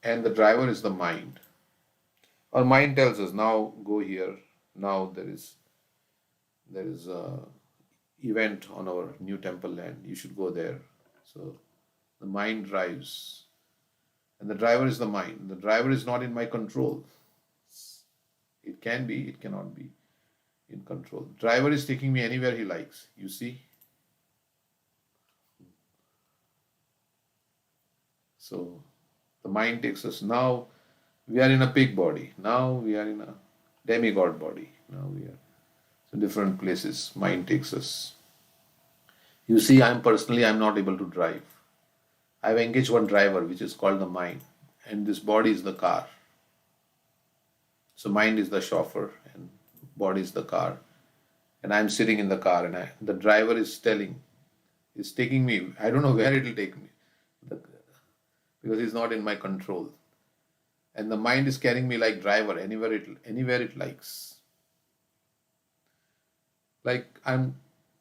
and the driver is the mind. Our mind tells us now go here. Now there is a event on our new temple land. You should go there. So the mind drives, and the driver is the mind. The driver is not in my control. It can be, it cannot be in control. Driver is taking me anywhere he likes. You see. So the mind takes us. Now we are in a pig body. Now we are in a demigod body. Now we are so different places. Mind takes us. You see, I'm not able to drive. I've engaged one driver, which is called the mind, and this body is the car. So mind is the chauffeur, and body is the car, and I'm sitting in the car, and the driver is taking me. I don't know where it will take me, the, because it's not in my control, and the mind is carrying me like driver anywhere it likes. Like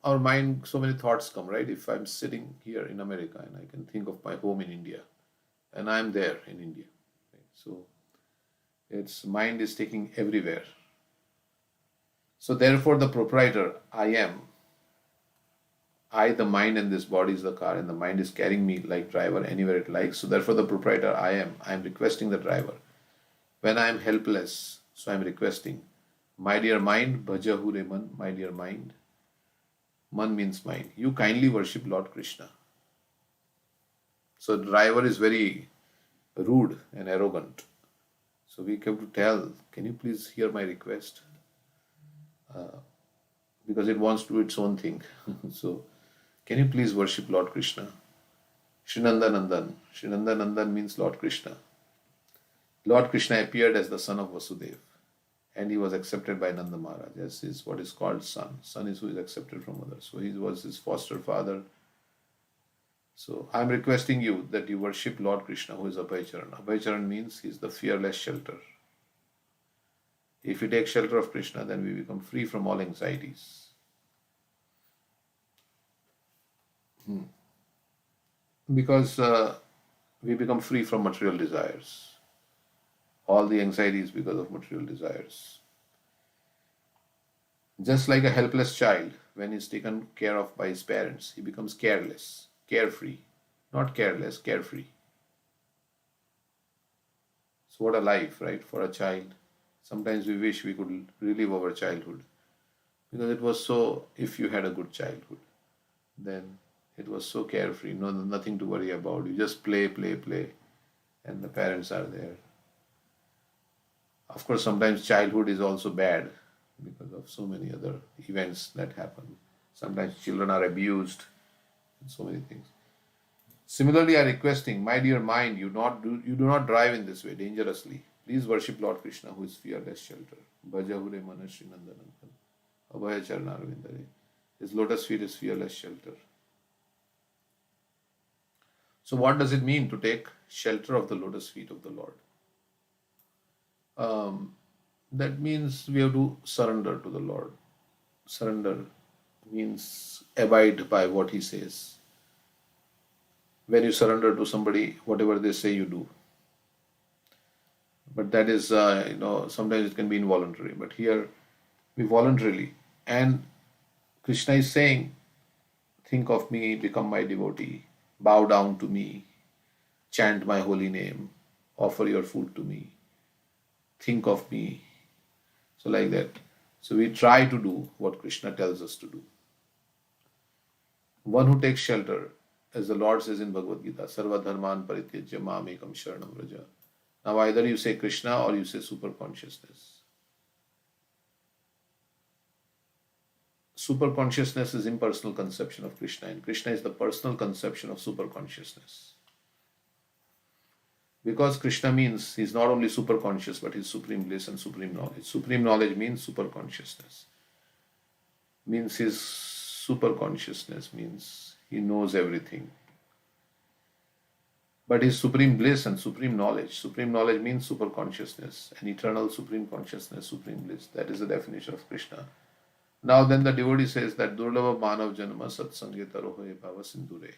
our mind, so many thoughts come, right? If I'm sitting here in America and I can think of my home in India, and I'm there in India, right? So its mind is taking everywhere. So therefore, the proprietor, I, the mind, and this body is the car, and the mind is carrying me like driver anywhere it likes. So therefore, the proprietor, I am requesting the driver. When I am helpless, so I am requesting, my dear mind, bhajahu re man, my dear mind. Man means mind. You kindly worship Lord Krishna. So driver is very rude and arrogant. So we have to tell, can you please hear my request? Because it wants to do its own thing. So can you please worship Lord Krishna? Srinanda Nandan. Srinanda Nandan means Lord Krishna. Lord Krishna appeared as the son of Vasudeva, and he was accepted by Nanda Maharaj. This is what is called son. Son is who is accepted from others. So he was his foster father. So I am requesting you that you worship Lord Krishna, who is Abhaycharan. Abhaycharan means he is the fearless shelter. If we take shelter of Krishna, then we become free from all anxieties. Because we become free from material desires. All the anxieties because of material desires. Just like a helpless child, when he's taken care of by his parents, he becomes careless, carefree. Not careless, carefree. So what a life, right, for a child. Sometimes we wish we could relive our childhood. Because it was so, if you had a good childhood, then it was so carefree, no, nothing to worry about. You just play, play, play, and the parents are there. Of course, sometimes childhood is also bad because of so many other events that happen. Sometimes children are abused and so many things. Similarly, I requesting, my dear mind, you do not drive in this way dangerously. Please worship Lord Krishna, who is fearless shelter. Bhajahure Manashri Nandanankan. Abhaya Charanarvindare. His lotus feet is fearless shelter. So what does it mean to take shelter of the lotus feet of the Lord? That means we have to surrender to the Lord. Surrender means abide by what He says. When you surrender to somebody, whatever they say, you do. But that is, sometimes it can be involuntary. But here, we voluntarily. And Krishna is saying, think of me, become my devotee, bow down to me, chant my holy name, offer your food to me, think of me. So like that. So we try to do what Krishna tells us to do. One who takes shelter, as the Lord says in Bhagavad Gita, Sarva Dharman Parityajya Mamekam Sharanam Vraja. Now either you say Krishna or you say super consciousness. Super consciousness is impersonal conception of Krishna, and Krishna is the personal conception of super consciousness. Because Krishna means he's not only super conscious, but he's supreme bliss and supreme knowledge. Supreme knowledge means super consciousness. Means his super consciousness means he knows everything. But his supreme bliss and supreme knowledge means super consciousness, and eternal supreme consciousness, supreme bliss. That is the definition of Krishna. Now then the devotee says that Durlava Manav Janma Satsange Tarohe Bhava Sindhure.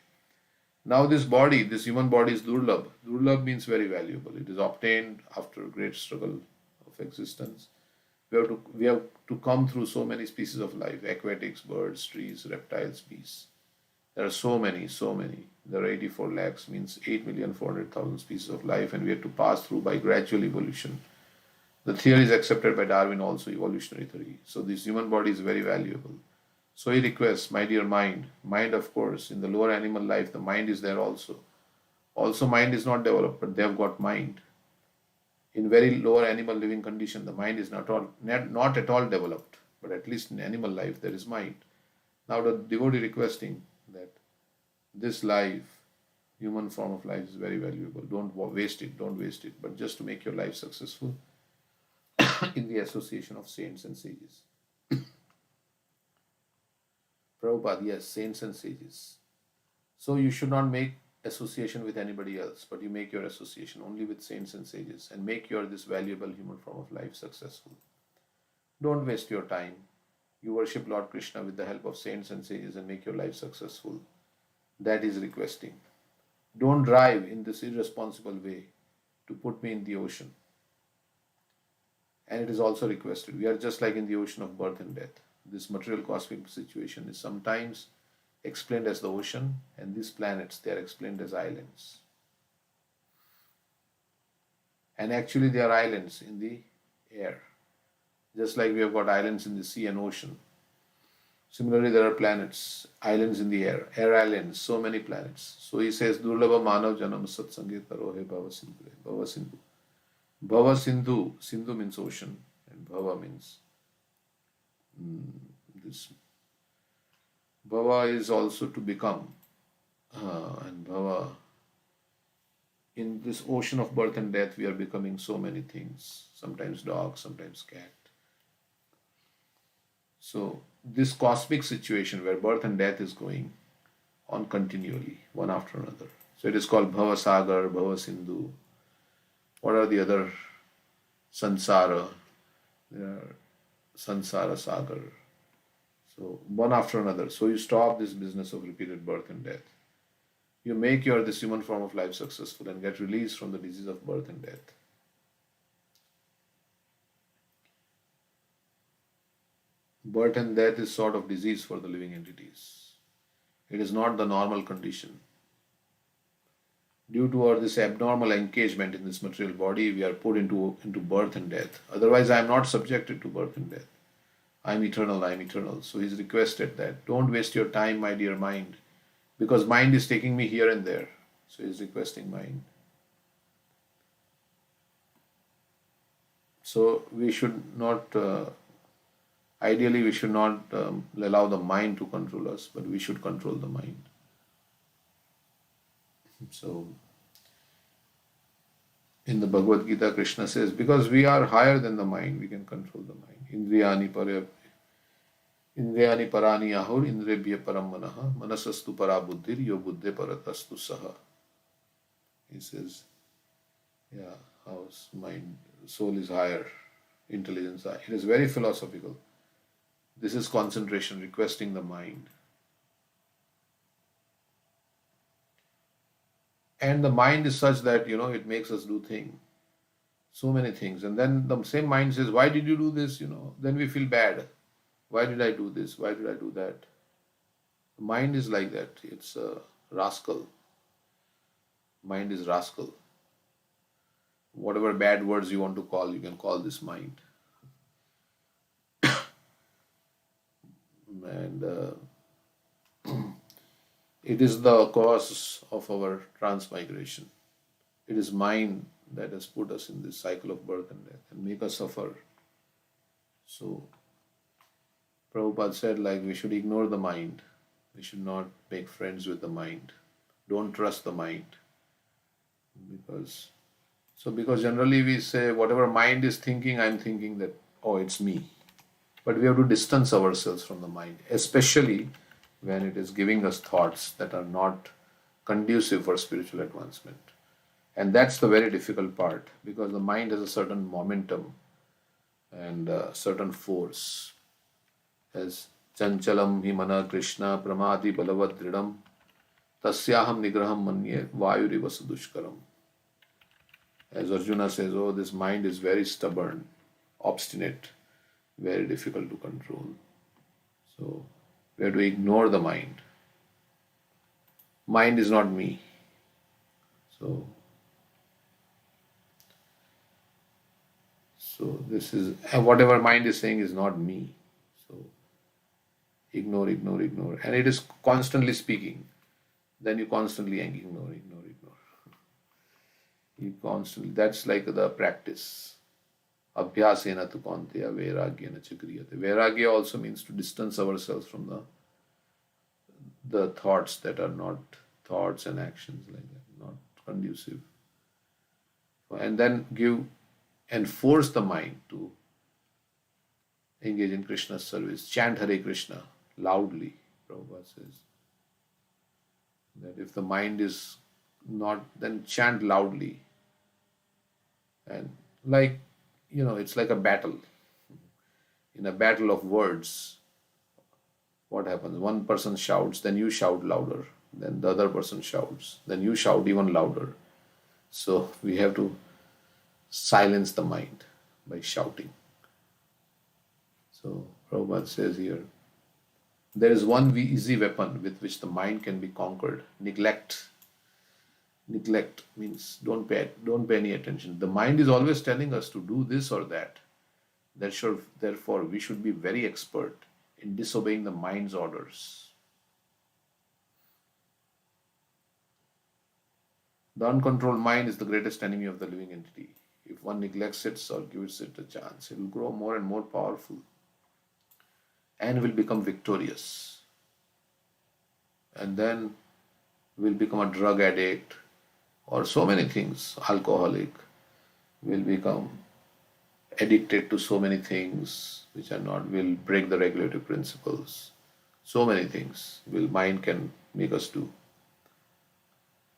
Now this body, this human body is durlabh. Durlabh means very valuable. It is obtained after great struggle of existence. We have to come through so many species of life: aquatics, birds, trees, reptiles, beasts. There are so many, so many. There are 84 lakhs, means 8,400,000 species of life, and we have to pass through by gradual evolution. The theory is accepted by Darwin also, evolutionary theory. So this human body is very valuable. So he requests, my dear mind, mind of course, in the lower animal life, the mind is there also. Also mind is not developed, but they have got mind. In very lower animal living condition, the mind is not at all developed, but at least in animal life there is mind. Now the devotee requesting that this life, human form of life is very valuable. Don't waste it, don't waste it, but just to make your life successful in the association of saints and sages. Prabhupada, yes, saints and sages. So you should not make association with anybody else, but you make your association only with saints and sages and make your this valuable human form of life successful. Don't waste your time. You worship Lord Krishna with the help of saints and sages and make your life successful. That is requesting. Don't drive in this irresponsible way to put me in the ocean. And it is also requested. We are just like in the ocean of birth and death. This material cosmic situation is sometimes explained as the ocean, and these planets, they are explained as islands. And actually they are islands in the air. Just like we have got islands in the sea and ocean. Similarly, there are planets, islands in the air islands, so many planets. So he says, Durlabha Manav Janam Satsange Tarohe Bhava Sindhu. Bhava Sindhu. Bhava Sindhu, Sindhu means ocean, and Bhava means this. Bhava is also to become, and Bhava, in this ocean of birth and death, we are becoming so many things. Sometimes dog, sometimes cat. So this cosmic situation where birth and death is going on continually, one after another. So it is called Bhava Sagar, Bhava Sindhu. What are the other? Sansara. There are Sansara Sagar. So one after another. So you stop this business of repeated birth and death. You make your this human form of life successful and get released from the disease of birth and death. Birth and death is sort of disease for the living entities. It is not the normal condition. Due to our this abnormal engagement in this material body, we are put into birth and death. Otherwise, I am not subjected to birth and death. I am eternal, I am eternal. So he's requested that don't waste your time, my dear mind, because mind is taking me here and there. So he's requesting mind. So we should not, ideally we should not allow the mind to control us, but we should control the mind. So in the Bhagavad Gita, Krishna says, because we are higher than the mind, we can control the mind. Indriyani parani ahur indriyabhya param manaha manasastu para buddhir yo buddhe paratastu saha. He says, yeah, how mind, soul is higher, intelligence higher. It is very philosophical. This is concentration, requesting the mind. And the mind is such that, it makes us do things, so many things. And then the same mind says, why did you do this? Then we feel bad. Why did I do this? Why did I do that? The mind is like that. It's a rascal. Mind is rascal. Whatever bad words you want to call, you can call this mind. And it is the cause of our transmigration. It is mind that has put us in this cycle of birth and death and make us suffer. So Prabhupada said, like, we should ignore the mind. We should not make friends with the mind. Don't trust the mind. Because generally we say, whatever mind is thinking, I'm thinking that, oh, it's me. But we have to distance ourselves from the mind, especially when it is giving us thoughts that are not conducive for spiritual advancement. And that's the very difficult part, because the mind has a certain momentum and a certain force. As Chanchalam Himana Krishna Pramati Balavad Dridam Tasyaham nigraham manye vayuriva sadushkaram. As Arjuna says, oh, this mind is very stubborn, obstinate, very difficult to control. So we have to ignore the mind. Mind is not me. So, this is whatever mind is saying is not me. So ignore, ignore, ignore, and it is constantly speaking. Then you constantly ignore, ignore, ignore. You constantly. That's like the practice. Abhyasena tu kaunteya vairagyena cha kriyate. Vairagya also means to distance ourselves from the thoughts that are not thoughts and actions like that, not conducive. And then force the mind to engage in Krishna's service. Chant Hare Krishna loudly. Prabhupada says that if the mind is not, then chant loudly. And it's like a battle. In a battle of words, what happens? One person shouts, then you shout louder. Then the other person shouts, then you shout even louder. So we have to silence the mind by shouting. So Prabhupada says here, there is one easy weapon with which the mind can be conquered: neglect. Neglect means don't pay any attention. The mind is always telling us to do this or that. Therefore, we should be very expert in disobeying the mind's orders. The uncontrolled mind is the greatest enemy of the living entity. If one neglects it or gives it a chance, it will grow more and more powerful and will become victorious. And then will become a drug addict or so many things, alcoholic, will become addicted to so many things which are not, will break the regulative principles. So many things mind can make us do.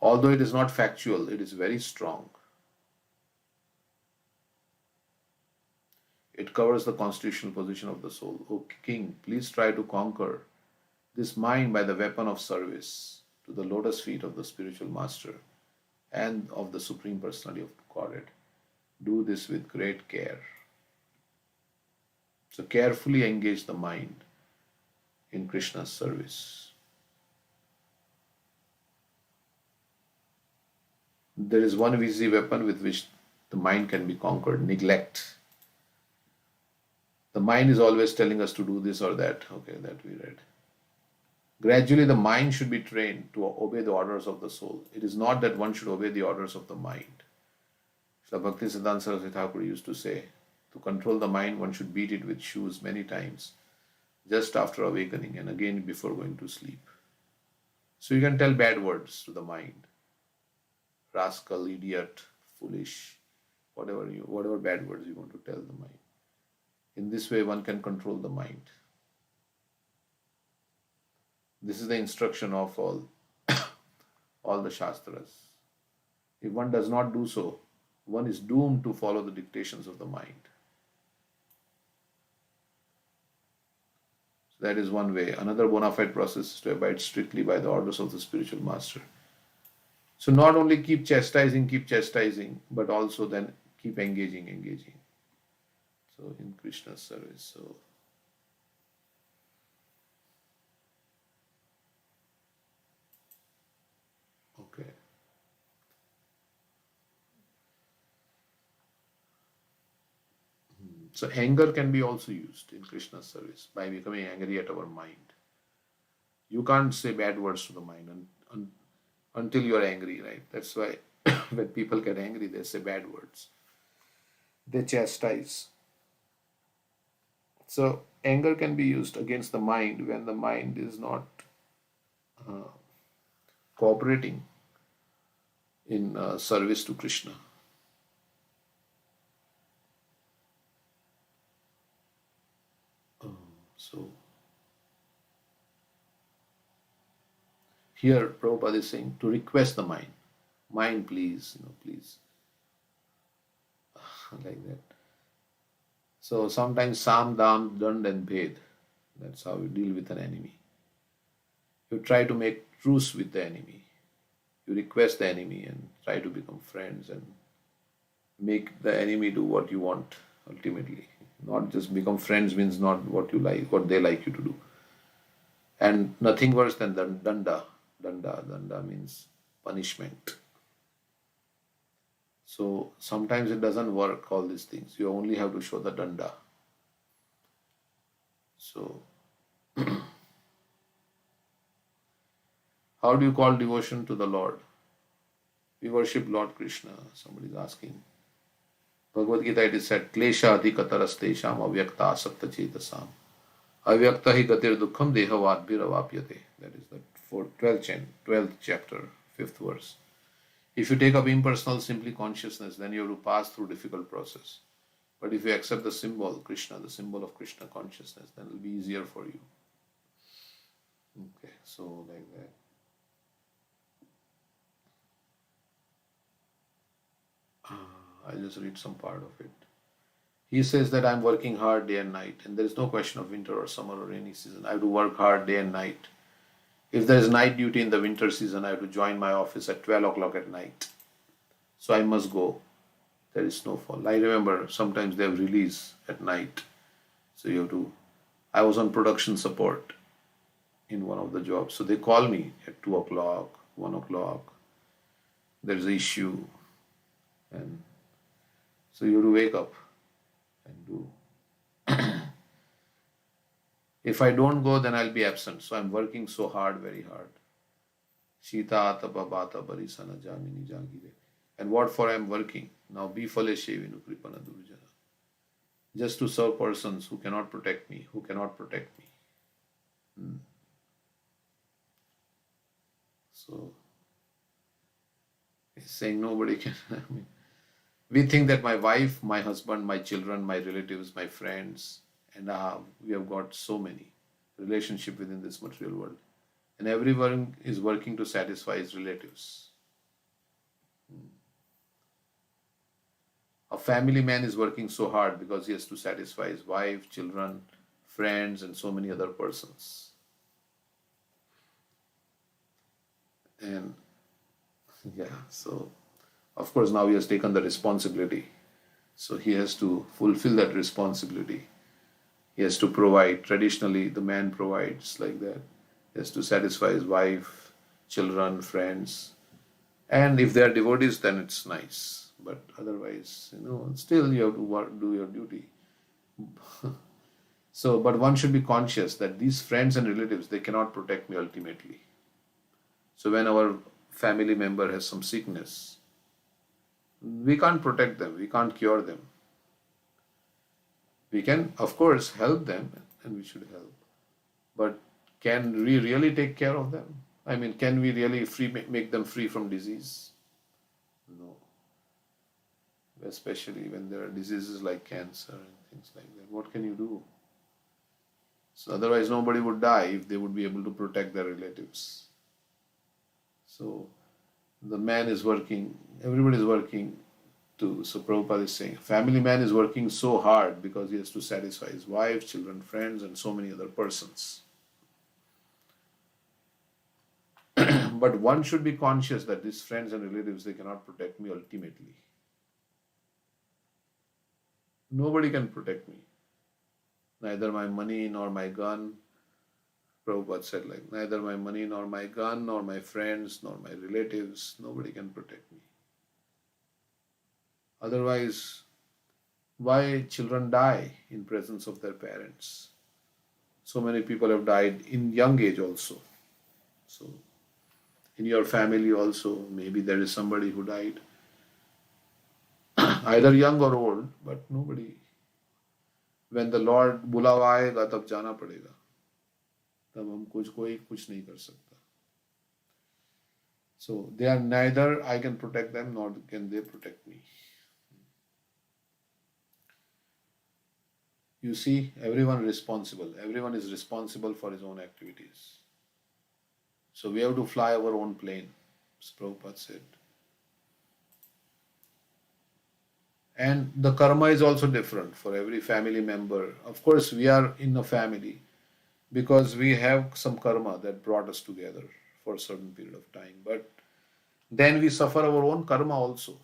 Although it is not factual, it is very strong. It covers the constitutional position of the soul. O King, please try to conquer this mind by the weapon of service to the lotus feet of the spiritual master and of the Supreme Personality of Godhead. Do this with great care. So carefully engage the mind in Krishna's service. There is one easy weapon with which the mind can be conquered: neglect. The mind is always telling us to do this or that. Okay, that we read. Gradually, the mind should be trained to obey the orders of the soul. It is not that one should obey the orders of the mind. Srila Bhaktisiddhanta Saraswati Thakur used to say, to control the mind, one should beat it with shoes many times, just after awakening and again before going to sleep. So you can tell bad words to the mind. Rascal, idiot, foolish, whatever bad words you want to tell the mind. In this way, one can control the mind. This is the instruction of all the Shastras. If one does not do so, one is doomed to follow the dictations of the mind. So that is one way. Another bona fide process is to abide strictly by the orders of the spiritual master. So not only keep chastising, but also then keep engaging. So in Krishna's service. So okay. So anger can be also used in Krishna's service by becoming angry at our mind. You can't say bad words to the mind until you are angry, right? That's why when people get angry, they say bad words. They chastise. So anger can be used against the mind when the mind is not cooperating in service to Krishna. So here Prabhupada is saying to request the mind, please, please, like that. So sometimes Sam, Dam, Dand and Bhed. That's how you deal with an enemy. You try to make truce with the enemy. You request the enemy and try to become friends and make the enemy do what you want ultimately. Not just become friends means not what you like, what they like you to do. And nothing worse than danda. Danda means punishment. So sometimes it doesn't work, all these things. You only have to show the danda. So, how do you call devotion to the Lord? We worship Lord Krishna. Somebody is asking. Bhagavad Gita, it is said, Klesha adhikatarastesham avyakta asakta chetasam. Avyakta hi gatir dukkham dehavat bhiravapyate. That is the 12th chapter, 5th verse. If you take up impersonal, simply consciousness, then you have to pass through difficult process. But if you accept the symbol, Krishna, the symbol of Krishna consciousness, then it will be easier for you. Okay, so like that. I'll just read some part of it. He says that I'm working hard day and night, and there is no question of winter or summer or rainy season. I have to work hard day and night. If there is night duty in the winter season, I have to join my office at 12 o'clock at night. So I must go. There is snowfall. I remember sometimes they have release at night. So you have to. I was on production support in one of the jobs. So they call me at 2 o'clock, 1 o'clock. There's an issue. And so you have to wake up and do. If I don't go, then I'll be absent. So I'm working so hard, very hard. Shita tapa bata barisana jamini jangire. And what for I'm working? Now bifale shevinu kripana durjana. Just to serve persons who cannot protect me, who cannot protect me. So he's saying nobody can. We think that my wife, my husband, my children, my relatives, my friends, and we have got so many relationships within this material world. And everyone is working to satisfy his relatives. A family man is working so hard because he has to satisfy his wife, children, friends, and so many other persons. And yeah, so of course now he has taken the responsibility. So he has to fulfill that responsibility. He has to provide. Traditionally, the man provides like that. He has to satisfy his wife, children, friends. And if they are devotees, then it's nice. But otherwise, still you have to do your duty. So, but one should be conscious that these friends and relatives, they cannot protect me ultimately. So when our family member has some sickness, we can't protect them, we can't cure them. We can, of course, help them, and we should help. But can we really take care of them? I mean, can we really make them free from disease? No. Especially when there are diseases like cancer and things like that. What can you do? So otherwise nobody would die if they would be able to protect their relatives. So the man is working, everybody is working too. So Prabhupada is saying, family man is working so hard because he has to satisfy his wife, children, friends, and so many other persons. But one should be conscious that these friends and relatives, they cannot protect me ultimately. Nobody can protect me. Neither my money nor my gun. Prabhupada said like, neither my money nor my gun nor my friends nor my relatives, nobody can protect me. Otherwise, why children die in presence of their parents? So many people have died in young age also. So in your family also, maybe there is somebody who died. Either young or old, but nobody. When the Lord बुलावा आएगा तब जाना पड़ेगा. तब हम कोई कुछ नहीं कर सकता. So they are neither I can protect them nor can they protect me. You see, everyone is responsible for his own activities. So we have to fly our own plane, as Prabhupada said. And the karma is also different for every family member. Of course, we are in a family because we have some karma that brought us together. for a certain period of time. But then we suffer our own karma also.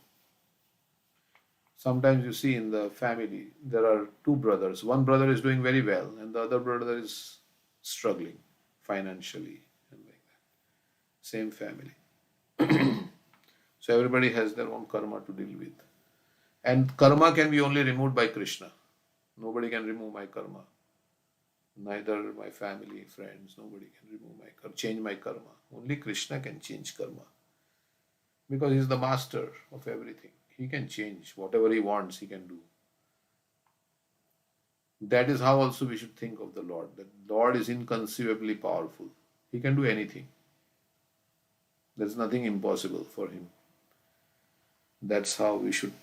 Sometimes you see in the family, there are two brothers. One brother is doing very well, and the other brother is struggling financially, and like that. Same family. So everybody has their own karma to deal with. And karma can be only removed by Krishna. Nobody can remove my karma. Neither my family, friends, nobody can remove my karma, change my karma. Only Krishna can change karma. Because he is the master of everything. He can change whatever he wants, he can do. That is how also we should think of the Lord. That Lord is inconceivably powerful. He can do anything. There's nothing impossible for him. That's how we should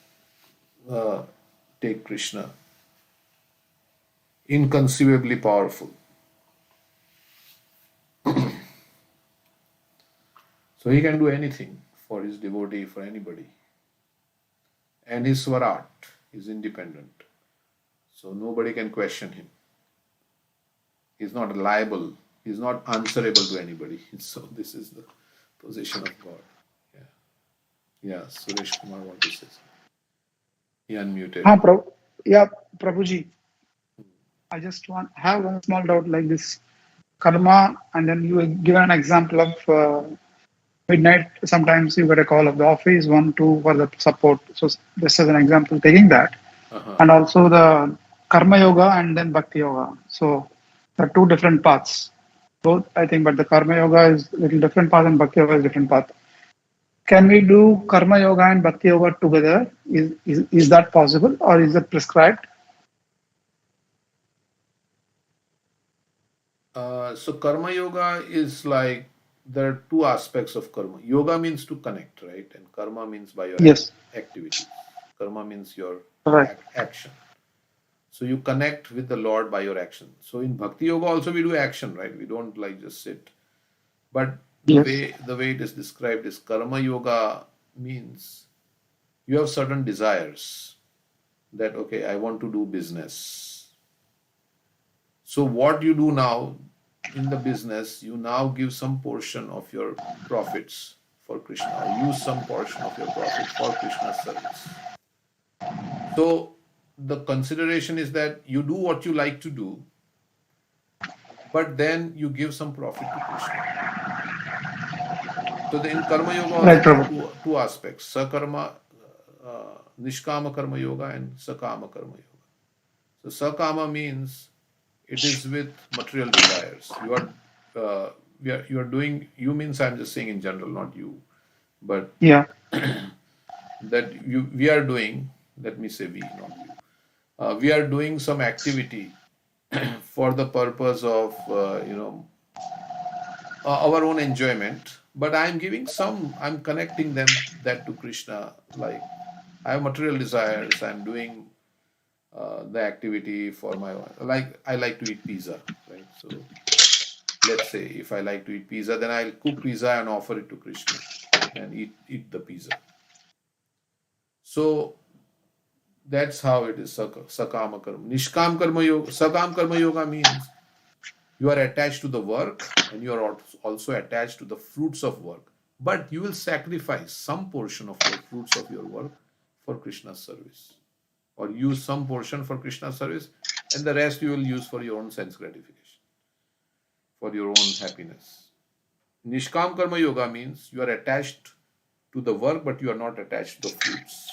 take Krishna. Inconceivably powerful. So he can do anything for his devotee, for anybody. And his Swarat is independent. So nobody can question him. He's not liable. He's not answerable to anybody. So this is the position of God. Yeah, Suresh Kumar wanted to say something. He unmuted. Prabhuji. I just have one small doubt like this karma, and then you give an example of midnight. Sometimes you get a call of the office, 1, 2 for the support. So this is an example taking that, and also the karma yoga and then bhakti yoga. So there are two different paths. Both I think, but the karma yoga is a little different path and bhakti yoga is different path. Can we do karma yoga and bhakti yoga together? Is that possible or is it prescribed? So karma yoga is like, there are two aspects of karma. Yoga means to connect, right? And karma means by your Yes. activities. Karma means your Right. action. So you connect with the Lord by your action. So in bhakti yoga also we do action, right? We don't like just sit. But Yes. the way it is described is karma yoga means you have certain desires that, okay, I want to do business. So what you do now in the business, you now give some portion of your profits for Krishna, or use some portion of your profit for Krishna's service. So the consideration is that you do what you like to do, but then you give some profit to Krishna. So in Karma Yoga also Right, there are Prabhu. two aspects: Sakarma, Nishkama Karma Yoga, and Sakama Karma Yoga. So Sakama means it is with material desires. You are doing, you means I'm just saying in general, not you, but Yeah. we are doing. Let me say we, not you. We are doing some activity for the purpose of our own enjoyment, but I'm connecting that to Krishna. Like, I have material desires, I'm doing the activity for my own. Like, I like to eat pizza, right? So let's say if I like to eat pizza, then I'll cook pizza and offer it to Krishna and eat the pizza. So that's how it is. Sakama karma. Nishkam karma yoga. Sakam karma yoga means you are attached to the work and you are also attached to the fruits of work. But you will sacrifice some portion of your fruits of your work for Krishna's service. Or use some portion for Krishna's service, and the rest you will use for your own sense gratification, for your own happiness. Nishkam karma yoga means you are attached to the work, but you are not attached to the fruits.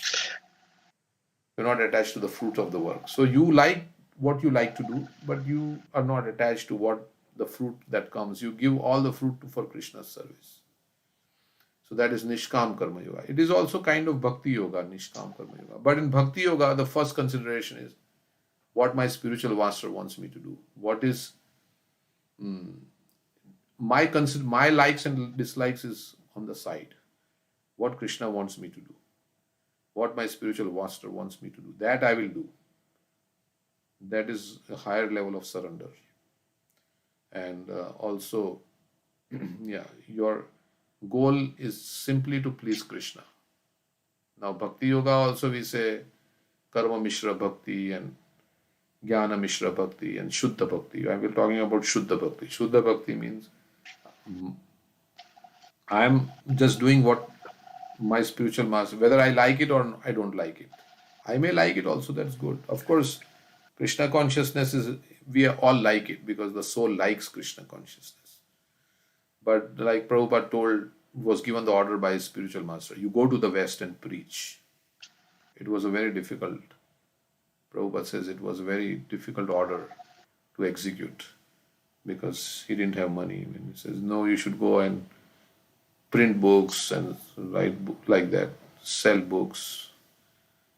You're not attached to the fruit of the work. So you like what you like to do, but you are not attached to what the fruit that comes. You give all the fruit for Krishna's service. So that is Nishkam Karma Yoga. It is also kind of Bhakti Yoga, Nishkam Karma Yoga. But in Bhakti Yoga, the first consideration is what my spiritual master wants me to do. What is my likes and dislikes is on the side. What Krishna wants me to do. What my spiritual master wants me to do. That I will do. That is a higher level of surrender. And also, yeah, your goal is simply to please Krishna. Now, Bhakti Yoga also we say Karma Mishra Bhakti and Jnana Mishra Bhakti and Shuddha Bhakti. I will talking about Shuddha Bhakti. Shuddha Bhakti means I'm just doing what my spiritual master, whether I like it or I don't like it. I may like it also, that's good. Of course, Krishna consciousness is, we all like it because the soul likes Krishna consciousness. But like Prabhupada told, was given the order by his spiritual master, you go to the West and preach. It was a very difficult, Prabhupada says it was a very difficult order to execute because he didn't have money. And he says, no, you should go and print books and write like that, sell books.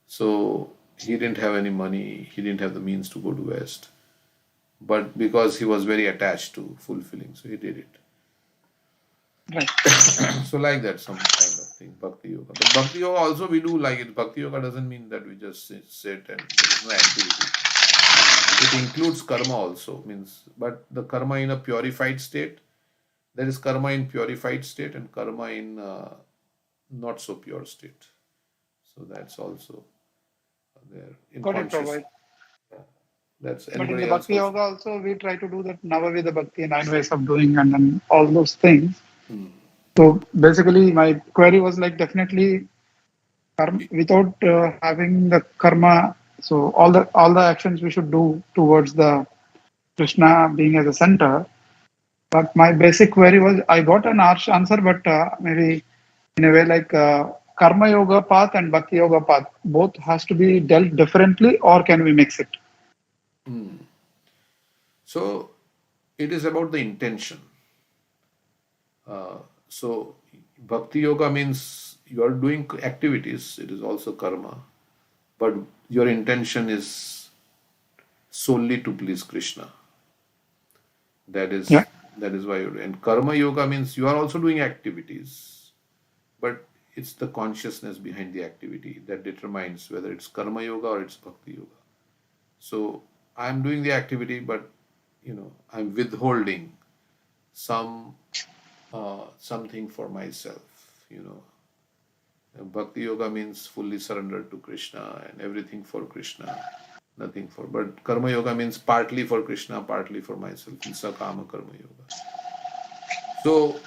So he didn't have any money, he didn't have the means to go to West. But because he was very attached to fulfilling, so he did it. Right. So like that, some kind of thing, Bhakti Yoga. But Bhakti Yoga also we do like it. Bhakti Yoga doesn't mean that we just sit and there is no activity. It includes karma also, means, but the karma in a purified state, there is karma in purified state and karma in not so pure state. So that's also there in Got it, conscious. Prabhu. Yeah. That's But in anybody the else Bhakti also. Yoga also, we try to do that Navavida Bhakti, 9 ways of doing, and then all those things. So basically, my query was like definitely without having the karma. So all the actions we should do towards the Krishna being as a center. But my basic query was I got an answer, but maybe in a way like karma yoga path and bhakti yoga path both has to be dealt differently, or can we mix it? So it is about the intention. So Bhakti Yoga means you are doing activities, it is also karma, but your intention is solely to please Krishna. That Yeah. is that is why you're doing. And Karma Yoga means you are also doing activities, but it's the consciousness behind the activity that determines whether it's Karma Yoga or it's Bhakti Yoga. So I'm doing the activity, but I'm withholding some something for myself. Bhakti Yoga means fully surrendered to Krishna and everything for Krishna, nothing for. But Karma Yoga means partly for Krishna, partly for myself. It's a Kama Karma Yoga. So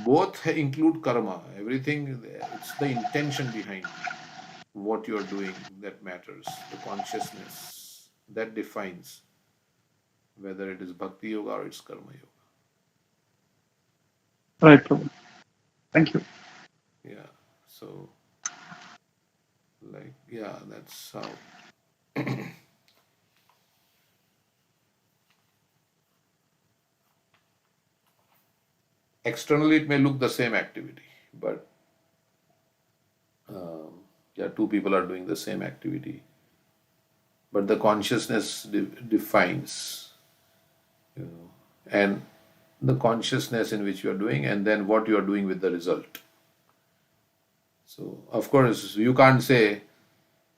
both include karma. Everything, it's the intention behind what you are doing that matters. The consciousness that defines whether it is Bhakti Yoga or it's Karma Yoga. Right, Prabhu. Thank you. Yeah. So, like, yeah, that's how. Externally, it may look the same activity, but yeah, two people are doing the same activity, but the consciousness defines, and the consciousness in which you are doing, and then what you are doing with the result. So, of course, you can't say,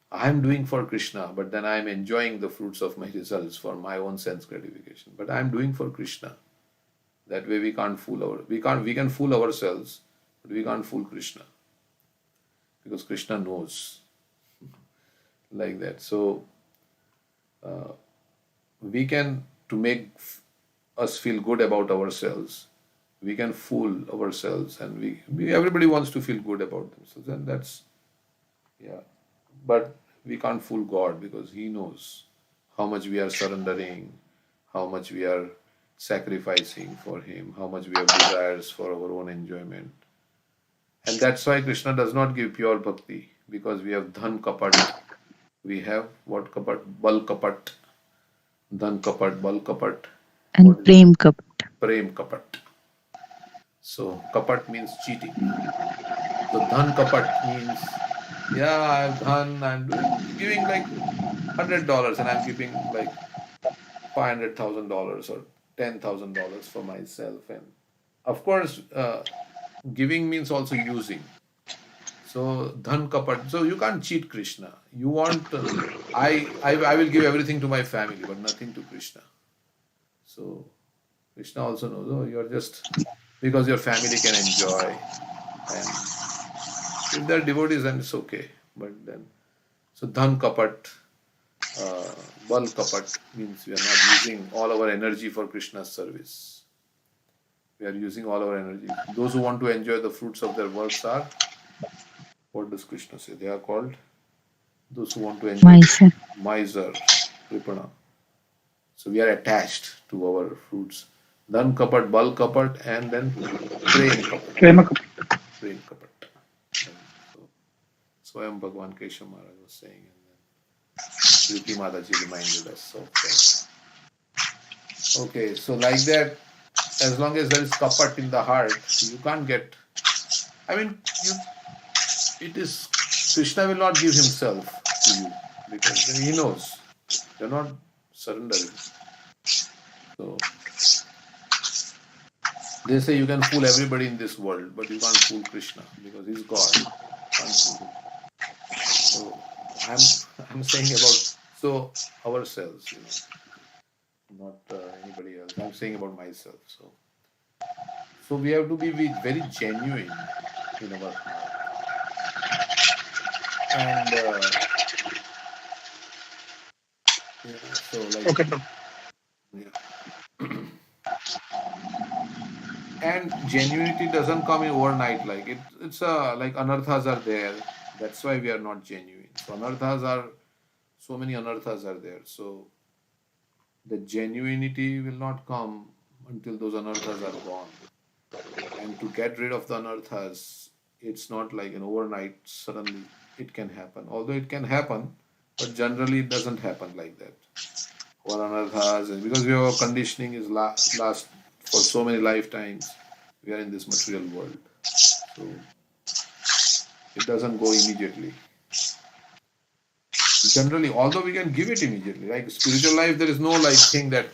I'm doing for Krishna, but then I'm enjoying the fruits of my results for my own sense gratification. But I'm doing for Krishna. That way we can fool ourselves, but we can't fool Krishna. Because Krishna knows. Like that. So we can, to make us feel good about ourselves, we can fool ourselves, and everybody wants to feel good about themselves, and that's, yeah, but we can't fool God because He knows how much we are surrendering, how much we are sacrificing for Him, how much we have desires for our own enjoyment. And that's why Krishna does not give pure bhakti, because we have dhan kapat, we have what kapat, bal kapat, dhan kapat, bal kapat, and prem cup. prem kapat. So kapat means cheating. So dhan kapat means, yeah, I have dhan, I'm giving like $100 and I'm keeping like $500,000 or $10,000 for myself. And of course, giving means also using. So dhan kapat. So you can't cheat Krishna. You want, I will give everything to my family, but nothing to Krishna. So Krishna also knows, oh, you're just, because your family can enjoy. And if they're devotees, then it's okay. But then, so dhan kapat, bal kapat means we are not using all our energy for Krishna's service. We are using all our energy. Those who want to enjoy the fruits of their works are, what does Krishna say? They are called those who want to enjoy Miser. miser, kripana. So we are attached to our fruits. Dhan kapat, bal kapat, and then prem kapat. Prema Kapila. Prem kapat. And so Swayam Bhagwan Keshav Maharaj was saying, and then Priti Mataji reminded us of that. Okay, so like that, as long as there is kapat in the heart, you can't get. I mean, it is Krishna will not give himself to you because he knows you're not surrendering. So they say you can fool everybody in this world, but you can't fool Krishna because he's God. You can't fool him. So I'm saying about ourselves, not anybody else. I'm saying about myself. So we have to be very genuine in our heart. And so like Okay, Prabhu. yeah. And genuinity doesn't come in overnight. Like it's like anarthas are there. That's why we are not genuine. So so many anarthas are there. So the genuinity will not come until those anarthas are gone. And to get rid of the anarthas, it's not like an overnight, suddenly it can happen. Although it can happen, but generally it doesn't happen like that. Or anarthas, and because our conditioning is last for so many lifetimes, we are in this material world. So it doesn't go immediately. Generally, although we can give it immediately, like spiritual life, there is no like thing that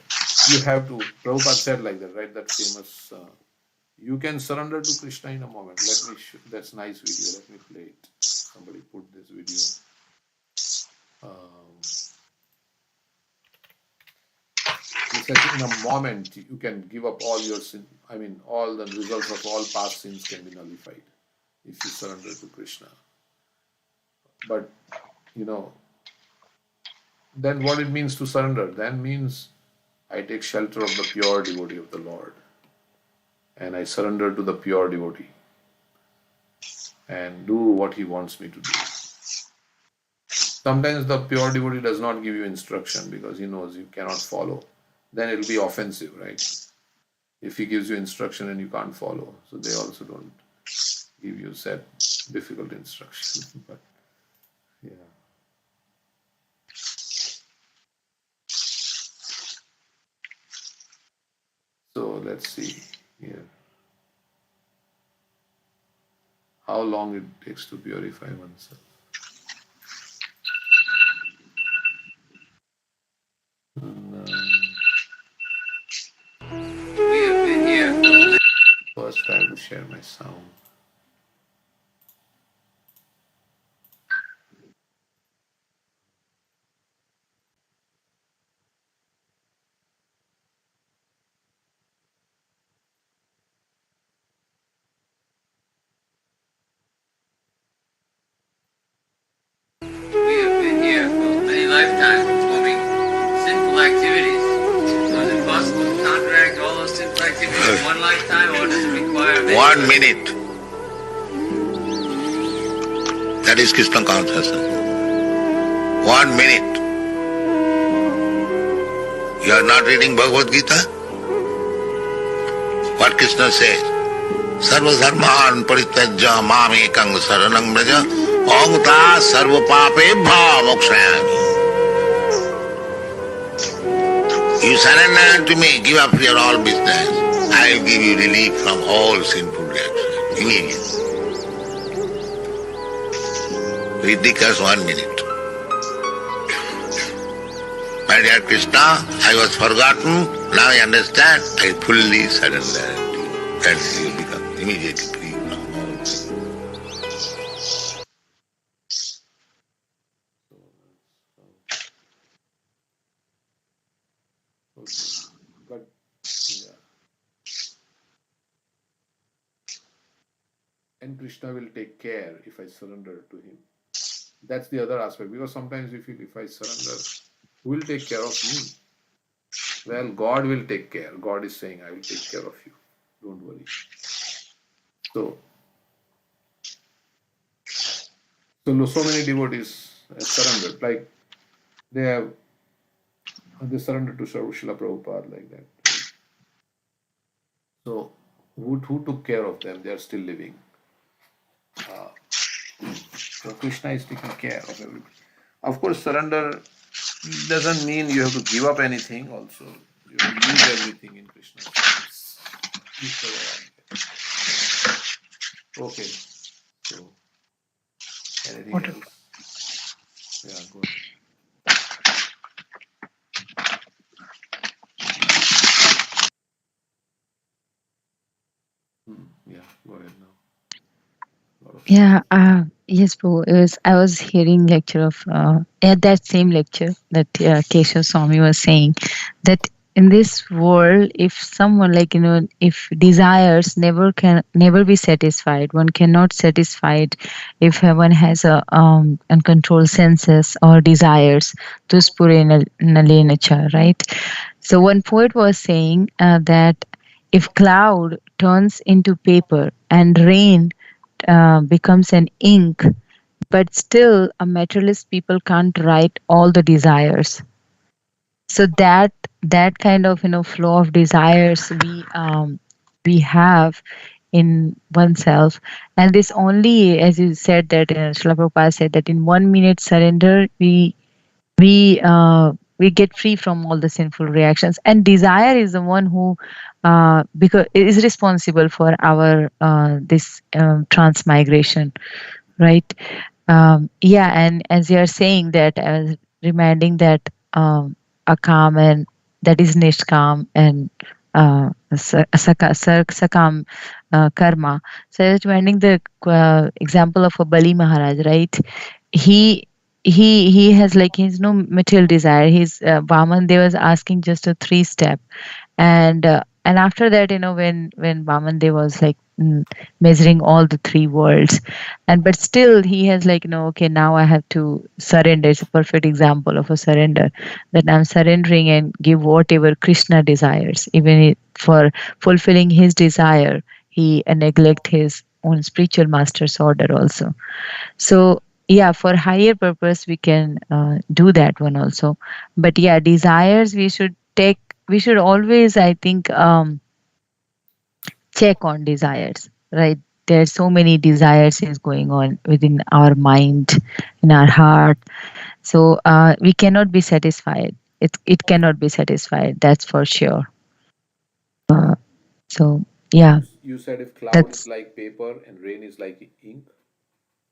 you have to. Prabhupada said like that, right? That famous. You can surrender to Krishna in a moment. Let me. That's nice video. Let me play it. Somebody put this video. He says in a moment you can give up all your sin. I mean, all the results of all past sins can be nullified if you surrender to Krishna. But then what it means to surrender? Then means I take shelter of the pure devotee of the Lord, and I surrender to the pure devotee and do what he wants me to do. Sometimes the pure devotee does not give you instruction because he knows you cannot follow. Then it will be offensive, right? If he gives you instruction and you can't follow. So they also don't give you difficult instruction. But yeah. So let's see here. How long it takes to purify oneself. We have been here. First, I have to share my sound. We have been here for many lifetimes performing sinful activities. So is it possible to counteract all those sinful activities in one lifetime, or does it require many? 1 minute. That is Krishna consciousness. 1 minute. You are not reading Bhagavad Gita? What Krishna says? Sarva dharman parityajya mam ekang saranam braja aham sarva papebhya mokshayami. You surrender to me, give up your all business. I will give you relief from all sinful reactions immediately. Ridiculous 1 minute. My dear Krishna, I was forgotten, now I understand, I fully surrender to you. And you become immediately free from all sin. But yeah. And Krishna will take care if I surrender to him. That's the other aspect, because sometimes we feel if I surrender, who will take care of me? Well, God will take care. God is saying, I will take care of you. Don't worry. So, so many devotees have surrendered. Like they have they surrendered to Srila Prabhupada like that. Right? So, who took care of them? They are still living. So Krishna is taking care of everybody. Of course, surrender doesn't mean you have to give up anything. Also, you have to use everything in Krishna's service. Okay. So, anything Got it. else? Yeah, go ahead. Yeah, go ahead now. Yeah, yes, bro. I was hearing lecture of at that same lecture that Keshav Swami was saying that in this world, if someone if desires never be satisfied, one cannot satisfied if one has a uncontrolled senses or desires, tuspure nalinacha, right? So one poet was saying that if cloud turns into paper and rain becomes an ink, but still a materialist people can't write all the desires. So that kind of flow of desires we have in oneself, and this only, as you said, that Srila Prabhupada said that in 1 minute surrender we we get free from all the sinful reactions, and desire is the one who because is responsible for our this transmigration, right? Yeah, and as you're saying that, I was reminding that a calm and that is nishkam and sakam karma. So I was reminding the example of a Bali Maharaj, right? He he has he's no material desire. He's Vaman. They was asking just a 3 step, and after that, when Vaman was measuring all the 3 worlds, and but still he has okay, now I have to surrender. It's a perfect example of a surrender, that I'm surrendering and give whatever Krishna desires, even for fulfilling his desire he neglect his own spiritual master's order also. So yeah, for higher purpose we can do that one also. But yeah, desires we should always, I think, check on desires, right? There's so many desires is going on within our mind, in our heart. So we cannot be satisfied. It cannot be satisfied, that's for sure. So yeah, You said if cloud is that's like paper and rain is like ink.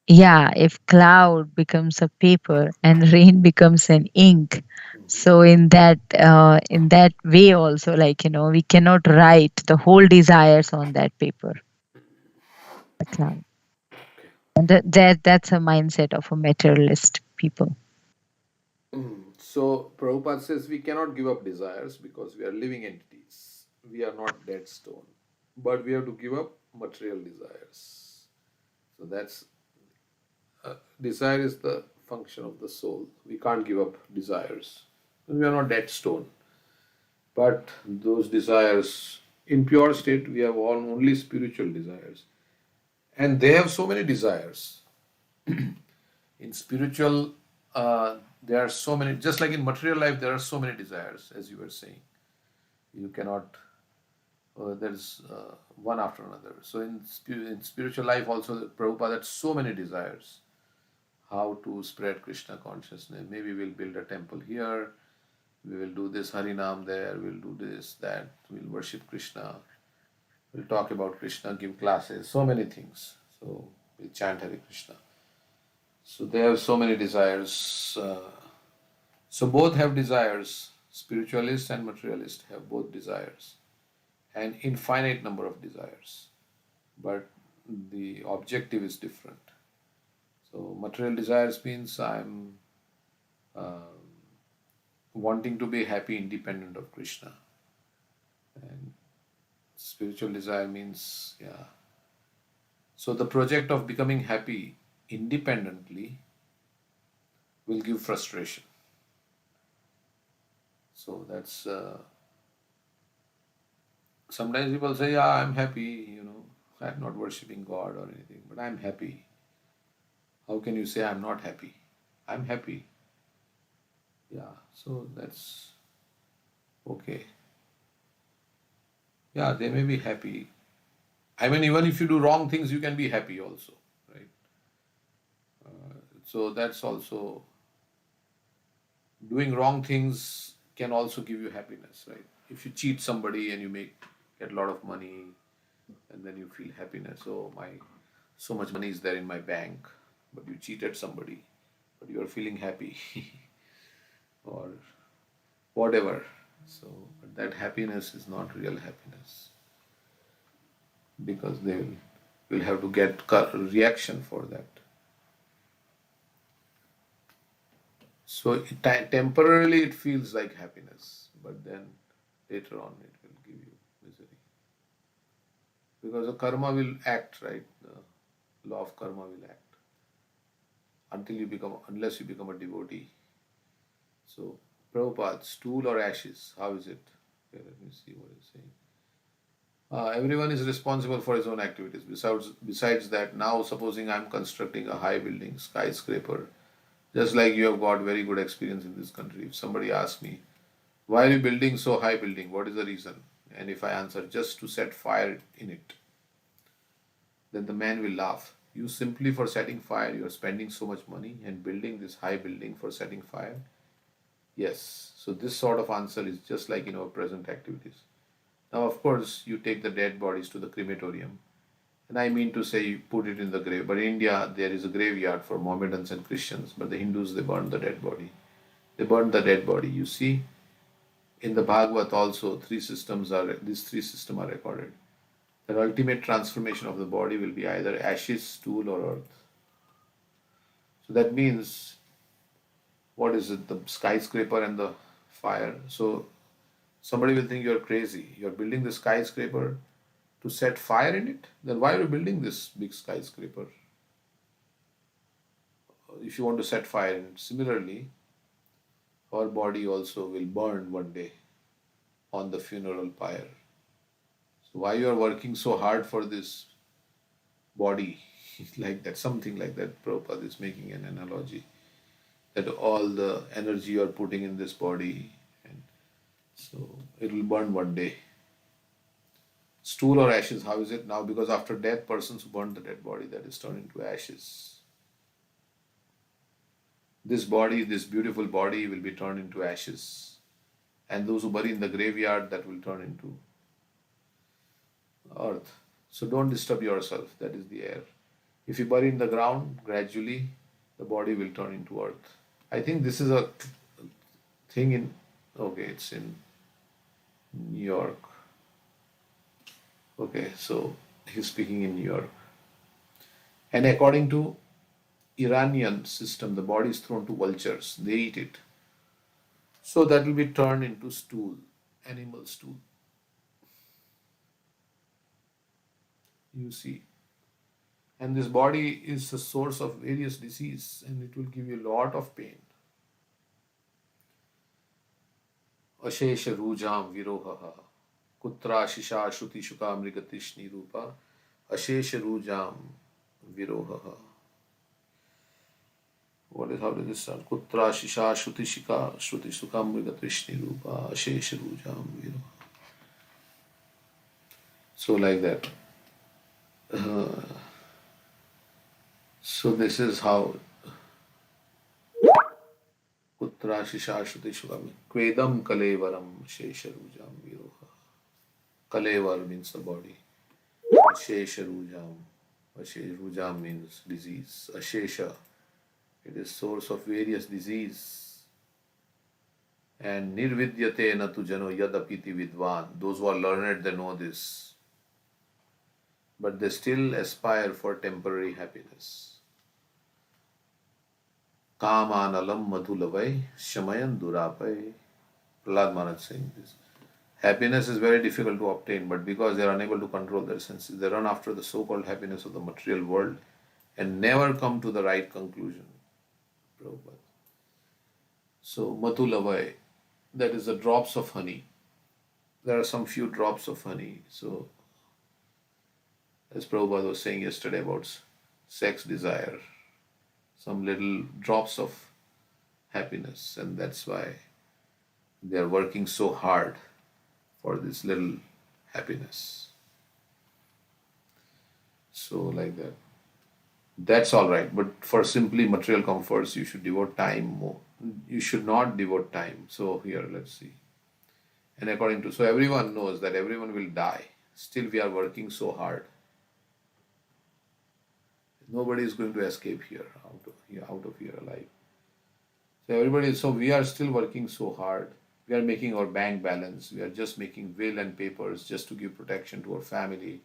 yeah, if cloud becomes a paper and rain becomes an ink, Mhm. so in that way also, we cannot write the whole desires on that paper, the cloud. And that's a mindset of a materialist people. So Prabhupada says we cannot give up desires because we are living entities. We are not dead stone. But we have to give up material desires. So that's desire is the function of the soul. We can't give up desires. We are not dead stone. But those desires, in pure state, we have all only spiritual desires. And they have so many desires. In spiritual, there are so many, just like in material life, there are so many desires, as you were saying. You cannot, there's one after another. So in spiritual life also, Prabhupada had so many desires. How to spread Krishna consciousness. Maybe we'll build a temple here, we will do this Harinam there, we'll do this, that, we'll worship Krishna, we'll talk about Krishna, give classes, so many things. So we chant Hare Krishna. So they have so many desires. So both have desires. Spiritualist and materialist have both desires, an infinite number of desires. But the objective is different. So material desires means I'm wanting to be happy independent of Krishna. And spiritual desire means, yeah. So the project of becoming happy independently will give frustration. So that's Sometimes people say, yeah, I'm happy, I'm not worshipping God or anything, but I'm happy. How can you say I'm not happy? I'm happy. Yeah, so that's okay. Yeah, they may be happy. I mean, even if you do wrong things, you can be happy also, right? So that's also, doing wrong things can also give you happiness, right? If you cheat somebody and get a lot of money, and then you feel happiness. Oh my, so much money is there in my bank, but you cheated somebody, but you are feeling happy, or whatever. So, but that happiness is not real happiness, because they will have to get reaction for that. So temporarily it feels like happiness, but then later on it will give you misery, because the karma will act, right? The law of karma will act unless you become a devotee. So, Prabhupada, stool or ashes? How is it? Okay, let me see what it's saying. Everyone is responsible for his own activities. Besides that, now supposing I'm constructing a high building, skyscraper, just like you have got very good experience in this country. If somebody asks me, why are you building so high building? What is the reason? And if I answer, just to set fire in it, then the man will laugh. You simply for setting fire, you are spending so much money and building this high building for setting fire. Yes. So this sort of answer is just like in our present activities. Now, of course, you take the dead bodies to the crematorium, and I mean to say you put it in the grave. But in India, there is a graveyard for Mohammedans and Christians, but the Hindus, they burn the dead body. They burn the dead body. You see, in the Bhagavad also, these three systems are recorded. The ultimate transformation of the body will be either ashes, stool, or earth. So that means, what is it? The skyscraper and the fire. So somebody will think you're crazy. You're building the skyscraper to set fire in it? Then why are you building this big skyscraper? If you want to set fire in it. Similarly, our body also will burn one day on the funeral pyre. So why you are working so hard for this body? Like that, something like that. Prabhupada is making an analogy that all the energy you are putting in this body, and so it will burn one day. Stool or ashes, how is it now? Because after death, persons who burn the dead body, that is turned into ashes. This body, this beautiful body, will be turned into ashes. And those who bury in the graveyard, that will turn into earth. So don't disturb yourself, that is the air. If you bury in the ground, gradually the body will turn into earth. I think this is a thing okay, it's in New York. Okay, so he's speaking in New York. And according to Iranian system, the body is thrown to vultures. They eat it. So that will be turned into stool, animal stool. You see. And this body is the source of various disease, and it will give you a lot of pain. Ashesha rujam virohaha kutra shisha shuti shuka mrigatishni rupa ashesha rujam virohaha. How does this sound? Kutra shisha shuti shuka mrigatishni rupa ashesha rujam viroha. So like that. So this is how Kutra Shishashruti Shukam Kvedam Kalevaram Shesharujam Viroha. Kalevar means the body. Shesharujam. Rujam means disease. Ashesha, it is source of various disease. And Nirvidyate Natu Jano Yadapiti Vidvan. Those who are learned, they know this. But they still aspire for temporary happiness. Kamanalam madhulavai shamayan durapai. Prahlad Maharaj saying this. Happiness is very difficult to obtain, but because they are unable to control their senses, they run after the so-called happiness of the material world and never come to the right conclusion. Prabhupada. So, madhulavai, that is the drops of honey. there are some few drops of honey. So, as Prabhupada was saying yesterday about sex desire, some little drops of happiness, and that's why they are working so hard for this little happiness. So, like that. That's all right. But for simply material comforts, you should devote time more. You should not devote time. So, here, let's see. And according to, so everyone knows that everyone will die. Still, we are working so hard. Nobody is going to escape here, out of here alive. So everybody, so we are still working so hard. We are making our bank balance. We are just making will and papers just to give protection to our family,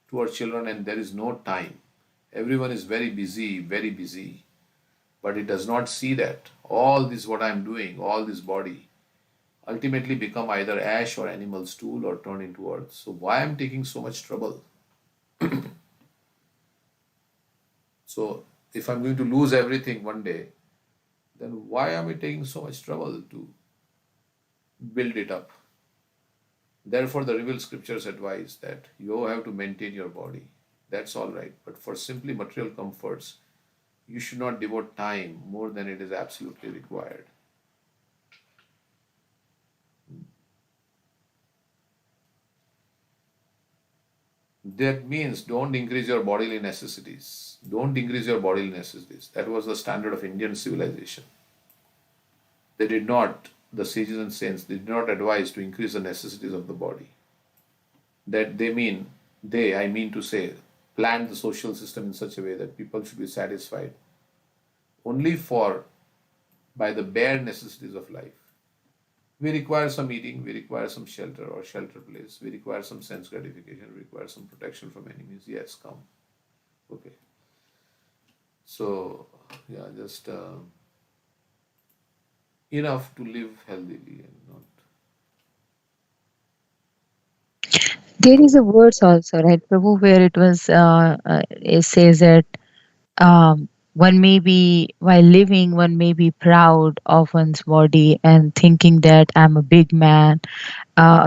to our children, and there is no time. Everyone is very busy, but it does not see that all this what I am doing, all this body, ultimately become either ash or animal stool or turn into earth. So why I'm taking so much trouble? So if I'm going to lose everything one day, then why am I taking so much trouble to build it up? Therefore, the revealed scriptures advise that you have to maintain your body. That's all right. But for simply material comforts, you should not devote time more than it is absolutely required. That means don't increase your bodily necessities. Don't increase your bodily necessities. That was the standard of Indian civilization. They did not, the sages and saints, they did not advise to increase the necessities of the body. That I mean to say, planned the social system in such a way that people should be satisfied only by the bare necessities of life. We require some eating, we require some shelter or shelter place, we require some sense gratification, we require some protection from enemies. Yes, come. Okay. So, yeah, just enough to live healthily and not. There is a verse also, right, Prabhu, where it says that one may be, while living, one may be proud of one's body and thinking that I'm a big man,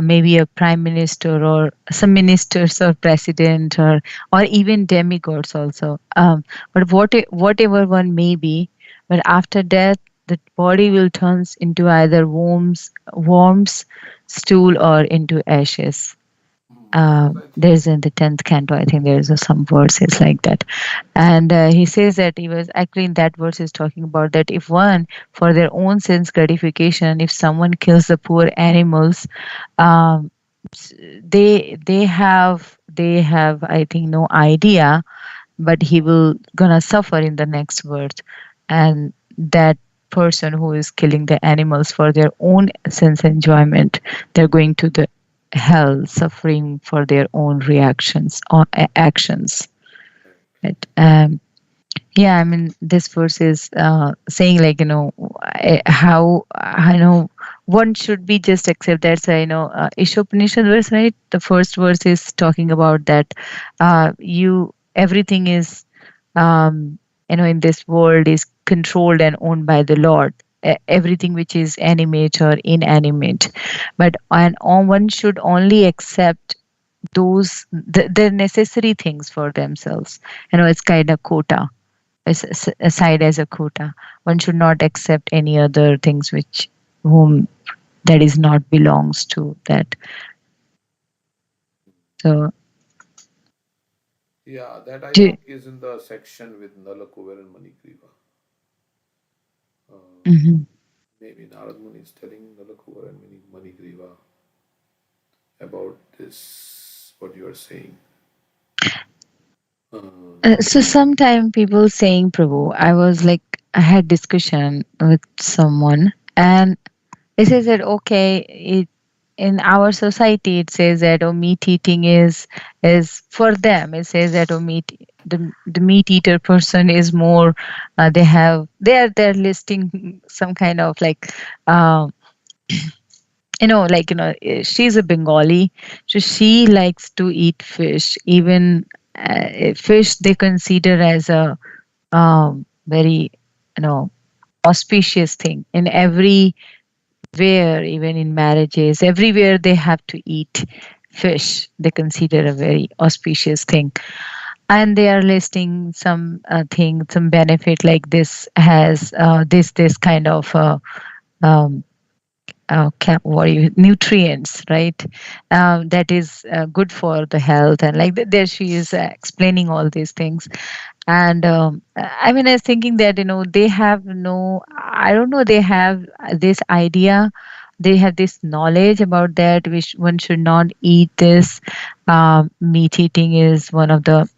maybe a prime minister or some ministers or president or even demigods also. But whatever one may be, but after death, the body will turns into either worms, stool, or into ashes. There's in the 10th canto, I think there's some verses like that. And he says that he was actually in that verse is talking about that if one, for their own sense gratification, if someone kills the poor animals, um, they have I think no idea, but he will gonna suffer in the next birth, and that person who is killing the animals for their own sense enjoyment, they're going to the hell, suffering for their own reactions or actions. Right? Yeah, I mean, this verse is saying like how I know one should be just accept that. So Ishopanishad verse, right? The first verse is talking about that you everything is in this world is controlled and owned by the Lord. Everything which is animate or inanimate, but one should only accept the necessary things for themselves. It's kind of quota, aside as a quota. One should not accept any other things which whom that is not belongs to that. So Yeah, that I do, think is in the section with Nalakuver and Manikriva. mhm. Maybe Narad Muni is telling Nalakuver and Manikriva about this, what you are saying. So sometime people saying Prabhu, I had discussion with someone and it says that okay, in our society it says that meat eating is for them. It says that the meat eater person is more they're listing some kind of like um she's a Bengali, so she likes to eat fish. Even fish they consider as a very auspicious thing in every where even in marriages, everywhere they have to eat fish. They consider a very auspicious thing, and they are listing some thing, some benefit like this has this kind of um, what do you nutrients, right? That is good for the health, and like there she is explaining all these things. And I mean, I was thinking that they have no, I don't know, they have this idea, they have this knowledge about that which one should not eat this. Meat eating is one of the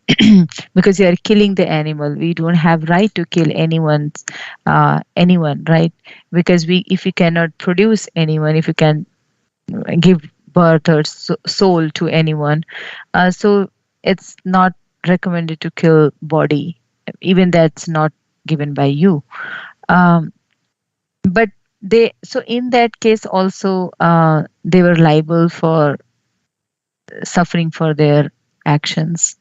because you are killing the animal. We don't have right to kill anyone, right? Because we, if we cannot produce anyone, if we can give birth or soul to anyone, so it's not recommended to kill body, even that's not given by you. um, but they, so in that case also they were liable for suffering for their actions.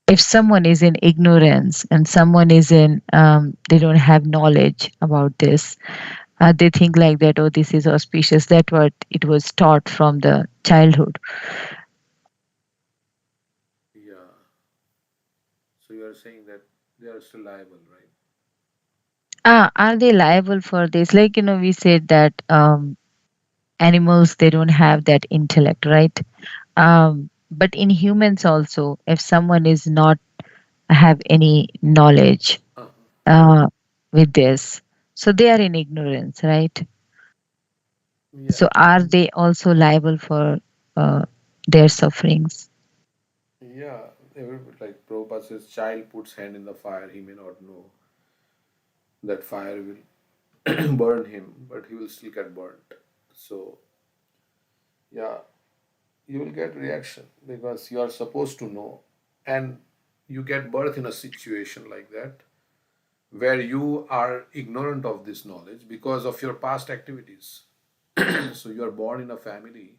If someone is in ignorance and someone is in they don't have knowledge about this, they think like that, oh, this is auspicious, that what it was taught from the childhood. Yeah. So you are saying that they are still liable, right? Are they liable for this? Like, we said that animals, they don't have that intellect, right? But in humans also, if someone is not have any knowledge Uh-huh. uh, with this, so they are in ignorance, right? Yeah. So are they also liable for their sufferings? Yeah. Like Prabhupada says, child puts hand in the fire, he may not know that fire will burn him, but he will still get burnt. So, yeah, you will get reaction because you are supposed to know, and you get birth in a situation like that where you are ignorant of this knowledge because of your past activities. So you are born in a family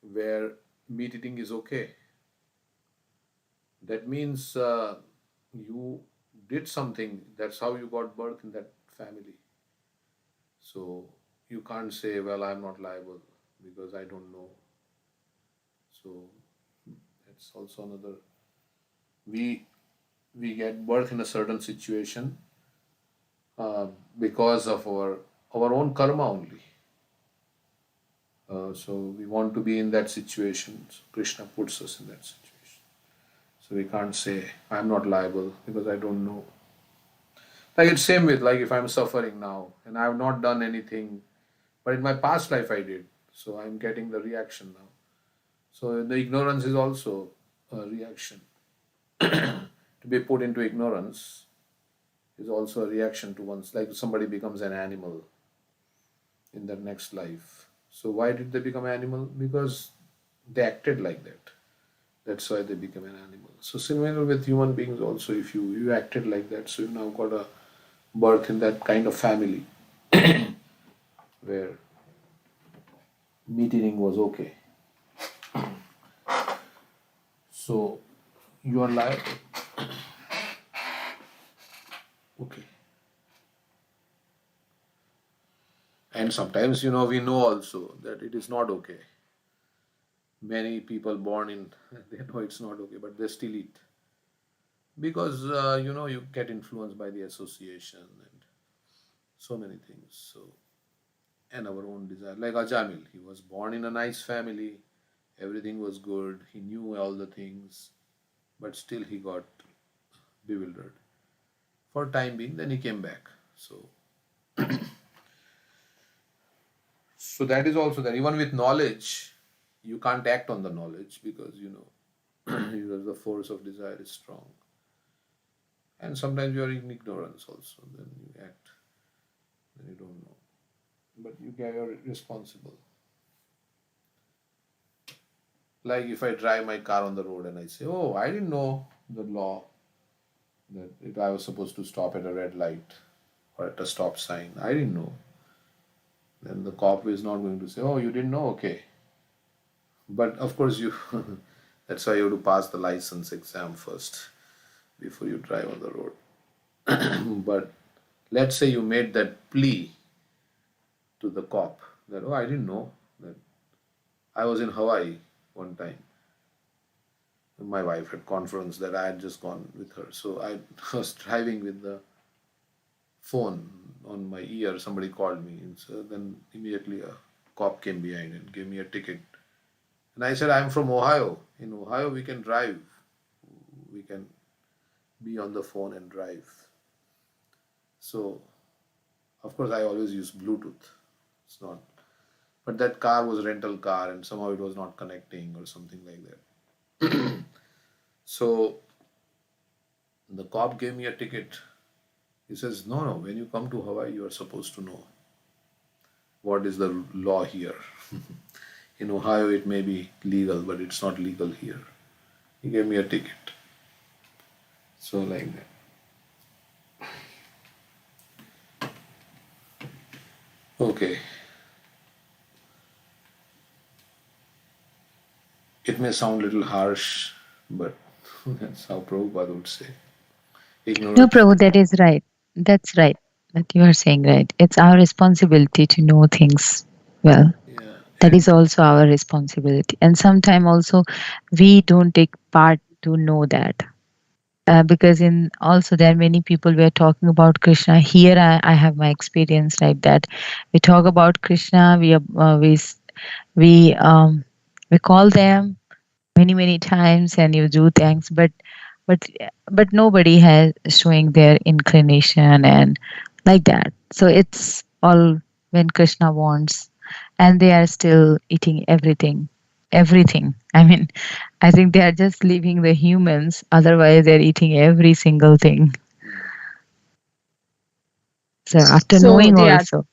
where meat eating is okay. That means you did something. That's how you got birth in that family. So you can't say, well, I'm not liable because I don't know. So that's also another. We we get birth in a certain situation uh, because of our own karma only. So we want to be in that situation. So Krishna puts us in that situation. So we can't say I'm not liable because I don't know. Like it's same with like if I'm suffering now and I have not done anything, but in my past life I did. So I'm getting the reaction now. So the ignorance is also a reaction. To be put into ignorance is also a reaction to one's, like somebody becomes an animal in their next life. So why did they become animal? Because they acted like that. That's why they become an animal. So similar with human beings also, if you acted like that, so you now got a birth in that kind of family where meat eating was okay. So you are like okay. And sometimes we know also that it is not okay. Many people born in they know it's not okay, but they still eat because you get influenced by the association and so many things. So and our own desire, like Ajamil, he was born in a nice family, everything was good, he knew all the things, but still he got bewildered for time being. Then he came back. So that is also there. Even with knowledge, you can't act on the knowledge because because the force of desire is strong. And sometimes you are in ignorance also. Then you act, then you don't know. But you're responsible. Like if I drive my car on the road and I say, "Oh, I didn't know the law that if I was supposed to stop at a red light or at a stop sign, I didn't know." Then the cop is not going to say, "Oh, you didn't know? Okay." But of course, you that's why you have to pass the license exam first before you drive on the road. But let's say you made that plea to the cop that, oh, I didn't know that I was in Hawaii one time. My wife had conference that I had just gone with her. So I was driving with the phone on my ear. Somebody called me. And so then immediately a cop came behind and gave me a ticket. And I said, I'm from Ohio. In Ohio, we can drive. We can be on the phone and drive. So, of course, I always use Bluetooth. It's not. But that car was a rental car and somehow it was not connecting or something like that. So, the cop gave me a ticket. He says, no, no, when you come to Hawaii, you are supposed to know what is the law here. In Ohio, it may be legal, but it's not legal here. He gave me a ticket. So, like that. Okay. It may sound a little harsh, but that's how Prabhupada would say. No, Ignorance. Prabhu, that is right. That's right. That you are saying right. It's our responsibility to know things well. Yeah. That is also our responsibility. And sometimes also we don't take part to know that. Because in also there are many people we are talking about Krishna. Here I have my experience like that. We talk about Krishna. We call them many times and you do thanks, but but nobody has showing their inclination and like that. So it's all when Krishna wants, and they are still eating everything. I mean, I think they are just leaving the humans. Otherwise, they're eating every single thing. So after So knowing they are, also,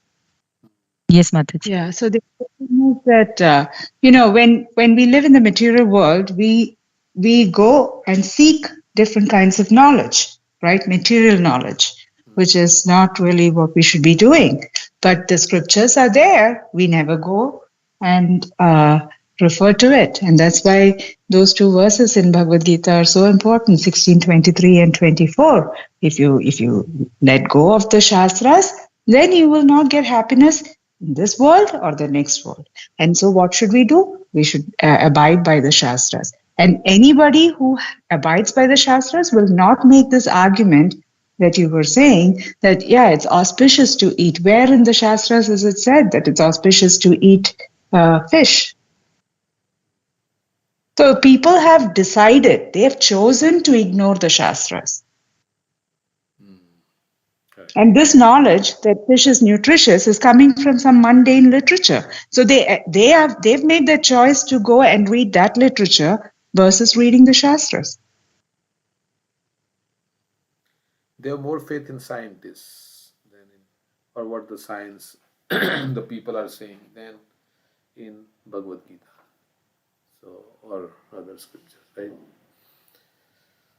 yes, Mataji. yeah. So the thing is that when we live in the material world, we go and seek different kinds of knowledge, right? Material knowledge, which is not really what we should be doing. But the scriptures are there. We never go and refer to it, and that's why those two verses in Bhagavad Gita are so important: 16:23 and 24. If you let go of the shastras, then you will not get happiness in this world or the next world. And so, what should we do? We should abide by the shastras. And anybody who abides by the shastras will not make this argument that you were saying that, yeah, it's auspicious to eat. Where in the shastras is it said that it's auspicious to eat fish? So people have decided, they have chosen to ignore the shastras. Correct. And this knowledge that fish is nutritious is coming from some mundane literature. So they've made their choice to go and read that literature versus reading the shastras. They have more faith in scientists than in, or what the science, the people are saying, than in Bhagavad Gita. So, or other scriptures, right?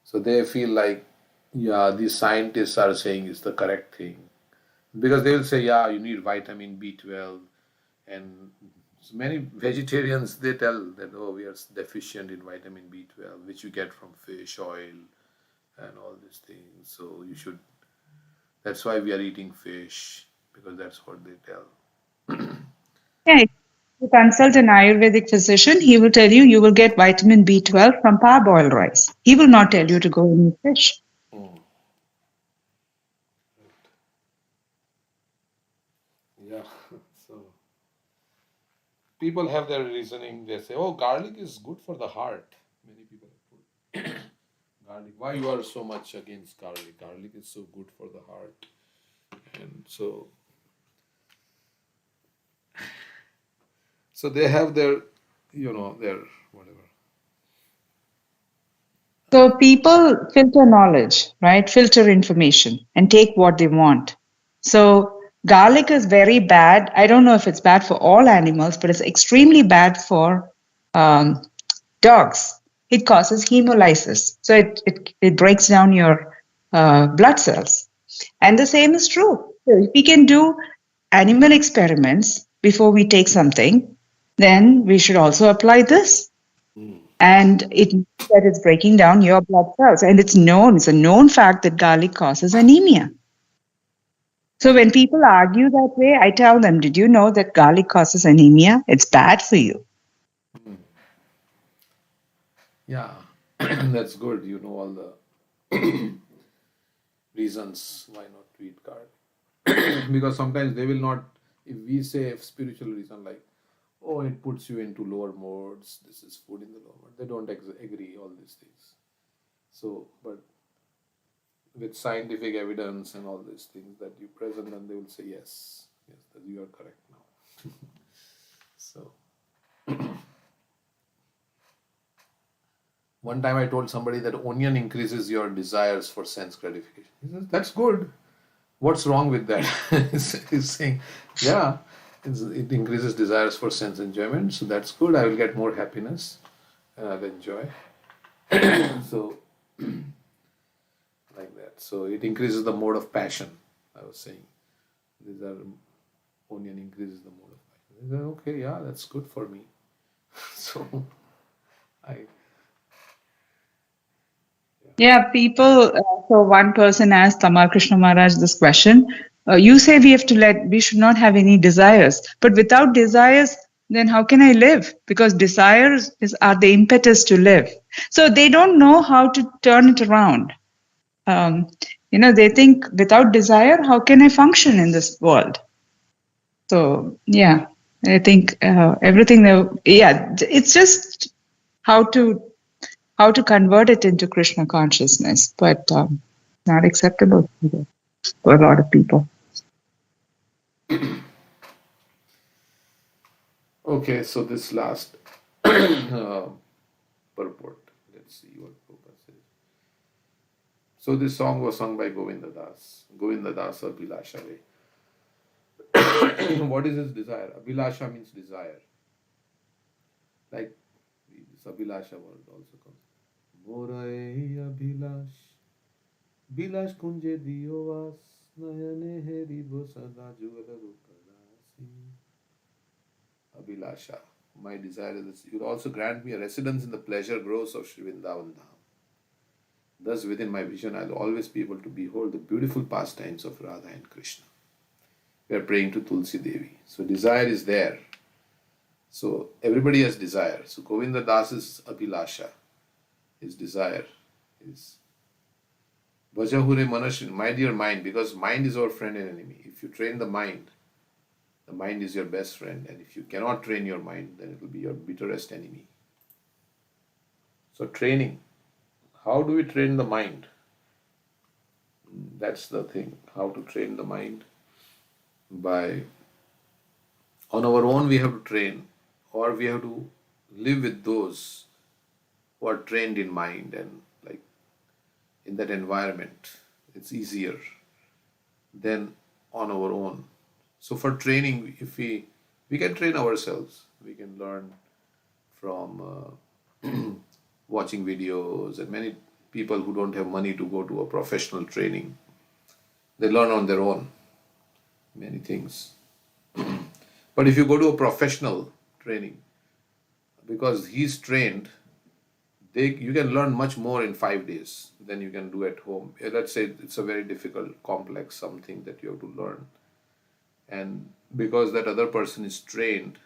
So they feel like, yeah, these scientists are saying is the correct thing. Because they will say, yeah, you need vitamin B12. And many vegetarians, they tell that, oh, we are deficient in vitamin B12, which you get from fish oil and all these things. So you should, that's why we are eating fish, because that's what they tell. Yeah, if you consult an Ayurvedic physician, he will tell you will get vitamin B12 from parboiled rice. He will not tell you to go and eat fish. Yeah, so people have their reasoning. They say, oh, garlic is good for the heart. Many people have put garlic. Why you are so much against garlic? Garlic is so good for the heart. And so they have their, their whatever. So people filter knowledge, right? Filter information and take what they want. So garlic is very bad. I don't know if it's bad for all animals, but it's extremely bad for dogs. It causes hemolysis. So it breaks down your blood cells. And the same is true. So if we can do animal experiments before we take something, then we should also apply this. And it means that it's breaking down your blood cells. And it's a known fact that garlic causes anemia. So when people argue that way, I tell them, did you know that garlic causes anemia? It's bad for you. Yeah, that's good. You know all the reasons why not to eat garlic. Because sometimes they will not, if we say spiritual reason like, oh, it puts you into lower modes, this is food in the lower mode, they don't agree all these things. So, but with scientific evidence and all these things that you present, and they will say, yes, yes, that you are correct now. So, one time I told somebody that onion increases your desires for sense gratification. He says, that's good. What's wrong with that? He's saying, yeah, it increases desires for sense enjoyment, so that's good. I will get more happiness and I'll enjoy. So, like that. So, it increases the mode of passion. I was saying, these are onion increases the mode of passion. He said, okay, yeah, that's good for me. So, I. Yeah, people. So one person asked Tamar Krishna Maharaj this question. You say we should not have any desires, but without desires, then how can I live? Because desires are the impetus to live. So they don't know how to turn it around. They think without desire, how can I function in this world? So yeah, I think everything. It's just how to convert it into Krishna consciousness, but not acceptable for a lot of people. Okay, so this last purport. Let's see what Prabhupada says. So this song was sung by Govinda Das. Govinda Das Abhilasha. What is his desire? Abhilasha means desire. Like this Abhilasha word also comes. Morai Abhilash Bilash kunje diyovas Nayane heri bosada juvala rupadasi. Abhilasha. My desire is this. You will also grant me a residence in the pleasure groves of Sri Vrindavan Dham. Thus, within my vision, I will always be able to behold the beautiful pastimes of Radha and Krishna. We are praying to Tulsi Devi. So, desire is there. So, everybody has desire. So, Govinda Das's Abhilasha, his desire is Vajahure Manashin, my dear mind, because mind is our friend and enemy. If you train the mind is your best friend. And if you cannot train your mind, then it will be your bitterest enemy. So, training. How do we train the mind? That's the thing. How to train the mind? On our own we have to train, or we have to live with those who are trained in mind, and like in that environment, it's easier than on our own. So for training, if we can train ourselves, we can learn from watching videos, and many people who don't have money to go to a professional training, they learn on their own many things. But if you go to a professional training, because he's trained, you can learn much more in 5 days than you can do at home. Let's say it's a very difficult, complex something that you have to learn. And because that other person is trained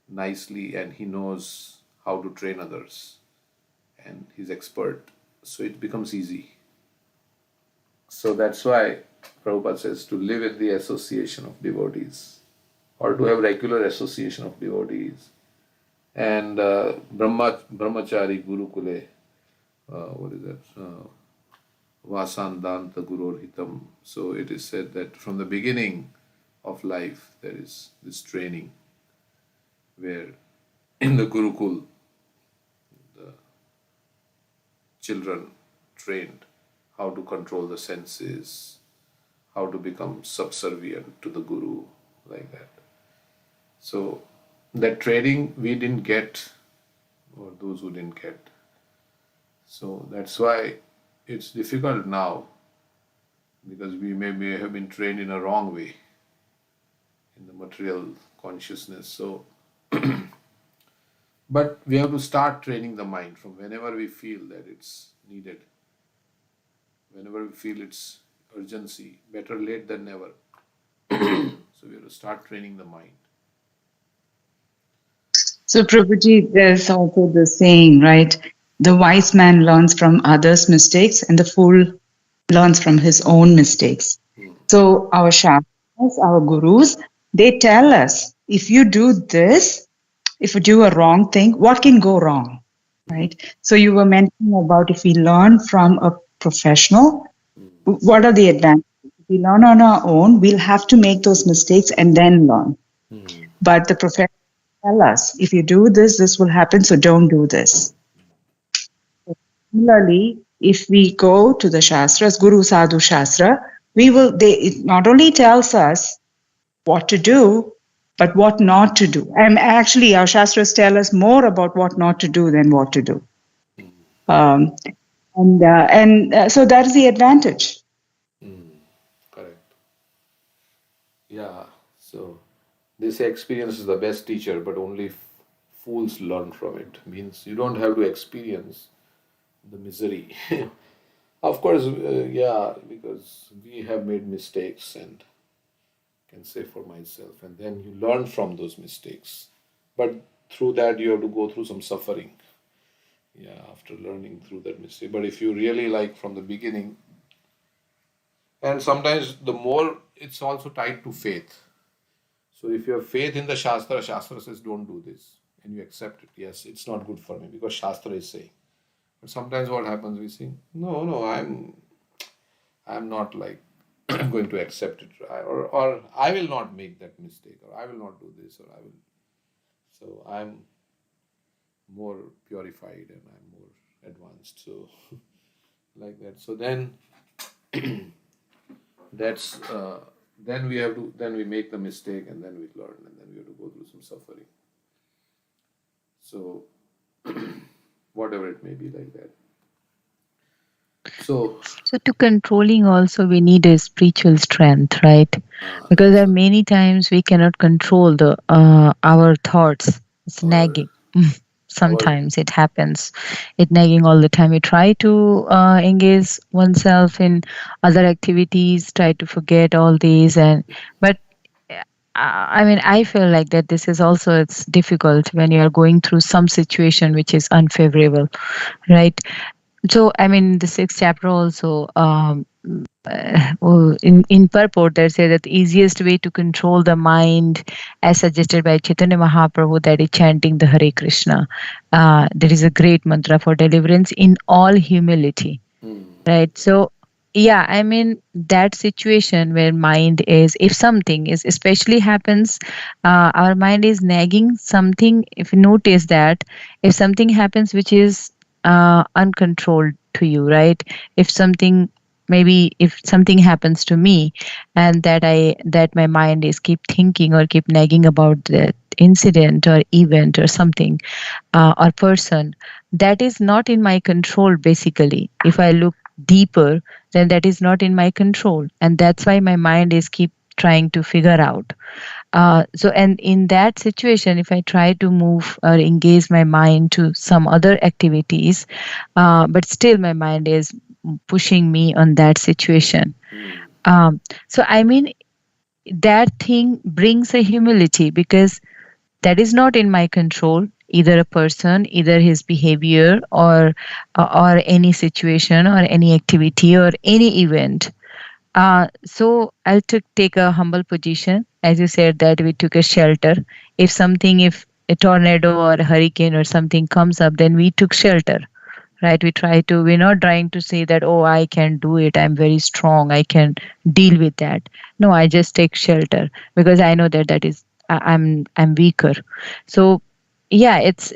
nicely and he knows how to train others and he's expert, so it becomes easy. So that's why Prabhupada says to live in the association of devotees, or to have regular association of devotees. And Brahmachari Gurukule, what is that? Vasandanta Gurur Hitam. So it is said that from the beginning of life there is this training where in the Gurukul the children trained how to control the senses, how to become subservient to the Guru, like that. So that training we didn't get, or those who didn't get. So that's why it's difficult now, because we may have been trained in a wrong way, in the material consciousness. So, but we have to start training the mind from whenever we feel that it's needed. Whenever we feel it's urgency. Better late than never. So we have to start training the mind. So, Prabhuji, there's also the saying, right? The wise man learns from others' mistakes and the fool learns from his own mistakes. So, our shastras, our gurus, they tell us if you do this, if you do a wrong thing, what can go wrong, right? So, you were mentioning about if we learn from a professional, what are the advantages? If we learn on our own, we'll have to make those mistakes and then learn. But the professionals tell us if you do this, this will happen, so don't do this. Similarly, if we go to the Shastras, Guru Sadhu Shastra, it not only tells us what to do, but what not to do. And actually, our Shastras tell us more about what not to do than what to do. So that is the advantage. Correct. Yeah. So they say experience is the best teacher, but only fools learn from it. Means you don't have to experience the misery. Of course, yeah, because we have made mistakes, and can say for myself, and then you learn from those mistakes. But through that, you have to go through some suffering. Yeah, after learning through that mistake. But if you really like from the beginning, and sometimes the more it's also tied to faith. So if you have faith in the Shastra, Shastra says don't do this, and you accept it. Yes, it's not good for me because Shastra is saying. But sometimes what happens, we think, no, I'm not like going to accept it, or I will not make that mistake, or I will not do this, or I will. So I'm more purified and I'm more advanced. So like that. So then that's then we make the mistake, and then we learn, and then we have to go through some suffering. So whatever it may be, like that. So to controlling also we need a spiritual strength, right? Because there are many times we cannot control the our thoughts. It's nagging. Sometimes it happens. It nagging all the time. We try to engage oneself in other activities, try to forget all these, but I mean, I feel like that this is also it's difficult when you are going through some situation which is unfavorable, right? So, I mean, the sixth chapter also, in purport, they say that the easiest way to control the mind, as suggested by Chaitanya Mahaprabhu, that is chanting the Hare Krishna. There is a great mantra for deliverance in all humility, right? So, yeah, I mean, that situation where mind is, if something is especially happens, our mind is nagging something. If you notice that, if something happens which is uncontrolled to you, right? If something, maybe if something happens to me, and that my mind is keep thinking or keep nagging about that incident or event or something or person, that is not in my control. Basically, if I look deeper, then that is not in my control, and that's why my mind is keep trying to figure out. So, and in that situation, if I try to move or engage my mind to some other activities, but still my mind is pushing me on that situation. So, I mean, that thing brings a humility, because that is not in my control, either a person, either his behavior, or any situation or any activity or any event. So I'll take a humble position. As you said that we took a shelter. If a tornado or a hurricane or something comes up, then we took shelter, right? We're not trying to say that, oh, I can do it. I'm very strong. I can deal with that. No, I just take shelter because I know that I'm weaker. So yeah, it's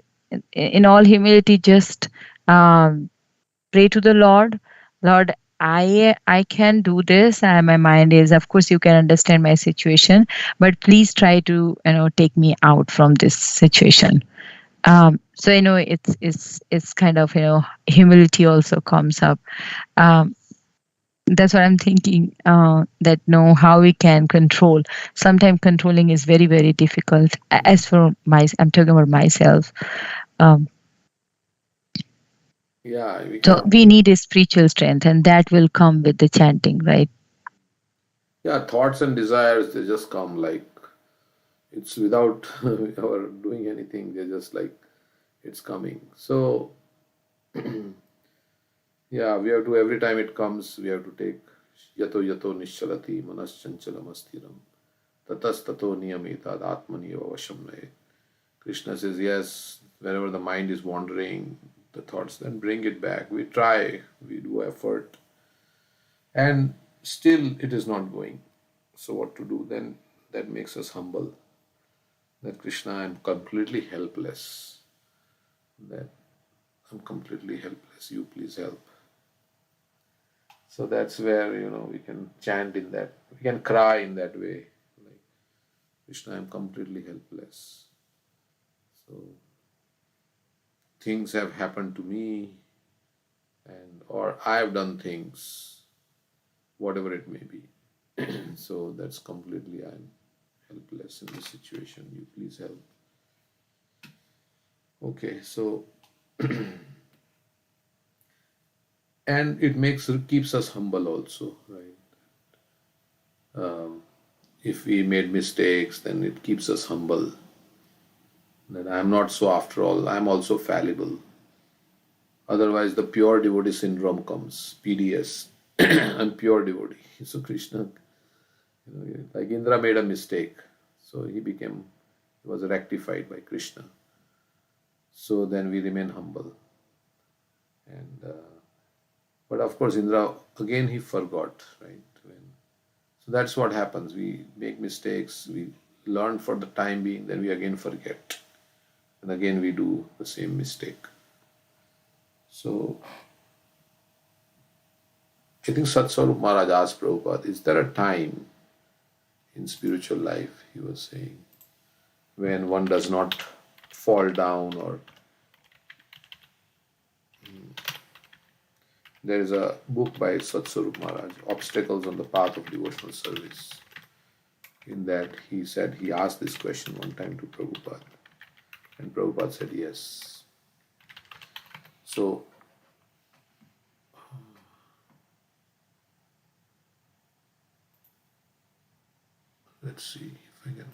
in all humility, just pray to the Lord. Lord, I can do this, and my mind is, of course you can understand my situation, but please try to take me out from this situation. So it's kind of humility also comes up. That's what I'm thinking, that know how we can control. Sometimes controlling is very, very difficult. As for I'm talking about myself. Yeah, So we need a spiritual strength, and that will come with the chanting, right? Yeah, thoughts and desires, they just come like it's without our doing anything, they're just like it's coming. So, yeah, we have to, every time it comes, we have to take yato yato nischalati manaschanchalam astiram tatas tato niyamita atmani vasham nahe. Krishna says, yes, whenever the mind is wandering, the thoughts, then bring it back. We try, we do effort, and still it is not going. So, what to do? Then that makes us humble. That Krishna, I'm completely helpless. That I'm completely helpless. You please help. So that's where, we can chant in that, we can cry in that way. Like, Krishna, I'm completely helpless. So things have happened to me, and or I have done things, whatever it may be. So that's completely, I'm helpless in this situation. You please help. Okay, so and it keeps us humble also, right? If we made mistakes, then it keeps us humble. That I'm not so after all. I'm also fallible. Otherwise, the pure devotee syndrome comes. PDS. I'm pure devotee. So Krishna, like Indra made a mistake, so he was rectified by Krishna. So then we remain humble, and but of course Indra again he forgot, right? So that's what happens. We make mistakes, we learn for the time being, then we again forget, and again we do the same mistake. So I think Satswarup Maharaj asked Prabhupada, is there a time in spiritual life, he was saying, when one does not fall down, or there is a book by Satswarup Maharaj, Obstacles on the Path of Devotional Service. In that he said, he asked this question one time to Prabhupada, and Prabhupada said yes. So let's see if I can.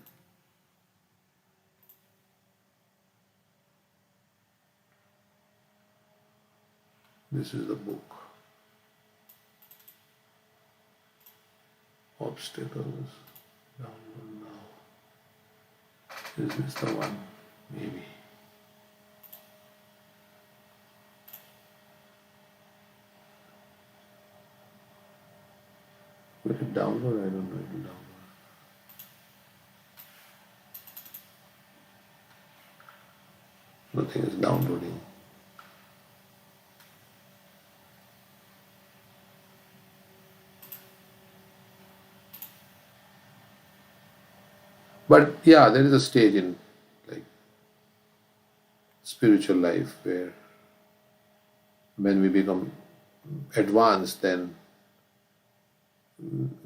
This is the book. Obstacles. Download now. Is this the one? Maybe. Will it download? I don't know. It will download. Nothing is downloading. But yeah, there is a stage in like spiritual life where when we become advanced, then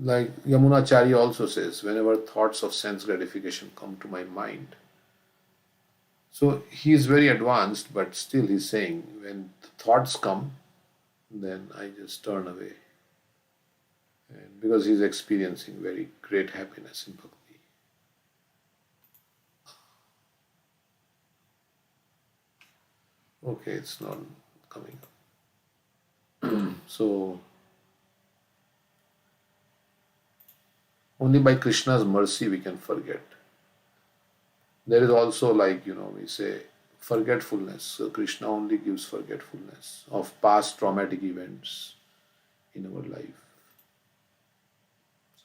like Yamunacharya also says, whenever thoughts of sense gratification come to my mind. So he is very advanced, but still he's saying, when the thoughts come, then I just turn away. And because he's experiencing very great happiness in bhakti. Okay, it's not coming up. So only by Krishna's mercy we can forget. There is also, like, we say forgetfulness. So Krishna only gives forgetfulness of past traumatic events in our life.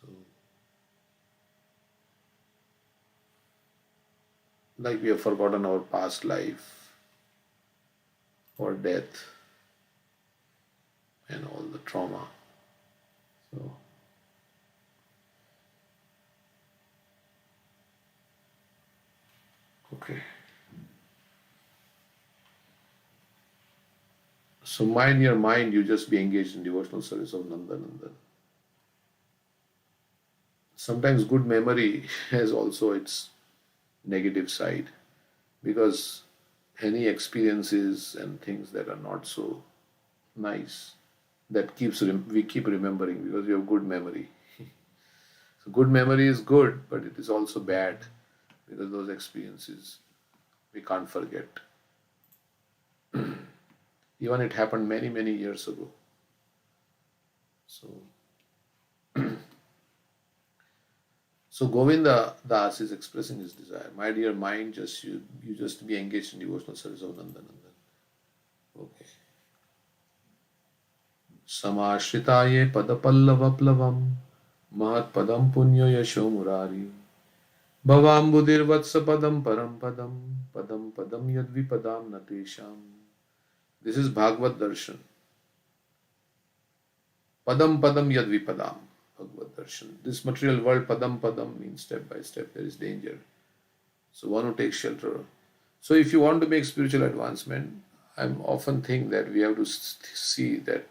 So, like we have forgotten our past life, or death, and all the trauma. So, okay. So mind your mind, you just be engaged in devotional service of Nandanandan. Sometimes good memory has also its negative side, because any experiences and things that are not so nice, that we keep remembering because you have good memory. Good memory is good, but it is also bad because those experiences we can't forget. Even it happened many, many years ago. So, so Govinda Das is expressing his desire. My dear mind, just you just be engaged in devotional service of Nandanandan. Okay. Samashitaye padapallavaplavam mahat padam punyo yasho murari bhavambudirvatsa padam param padam padam padam yadvipadam natesham. This is Bhagavad Darshan. Padam padam yadvipadam. Bhagavad Darshan. This material world, padam padam, means step by step there is danger. So one who takes shelter. So if you want to make spiritual advancement, I often think that we have to see that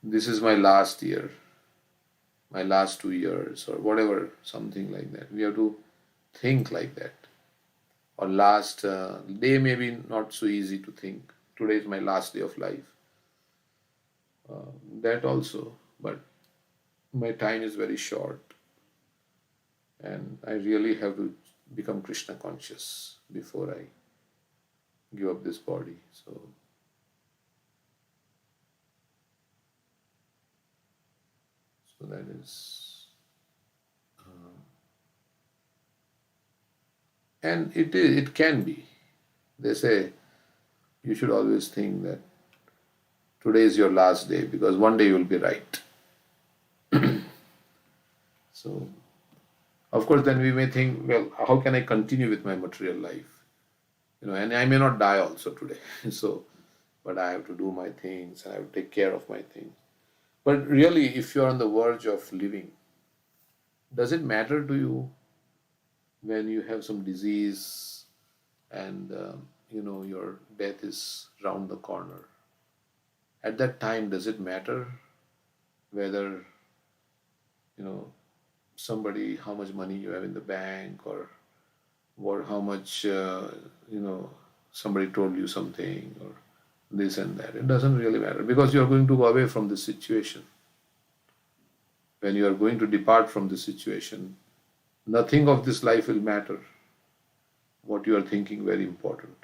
this is my last year, my last 2 years, or whatever, something like that. We have to think like that. Or last day may be not so easy to think. Today is my last day of life. That also, but my time is very short, and I really have to become Krishna conscious before I give up this body. So that is, and it can be. They say you should always think that today is your last day because one day you will be right. So, of course, then we may think, well, how can I continue with my material life? And I may not die also today. So, but I have to do my things and I have to take care of my things. But really, if you are on the verge of living, does it matter to you when you have some disease and your death is round the corner? At that time, does it matter whether somebody, how much money you have in the bank, or how much somebody told you something, or this and that? It doesn't really matter because you are going to go away from this situation. When you are going to depart from this situation, nothing of this life will matter. What you are thinking very important.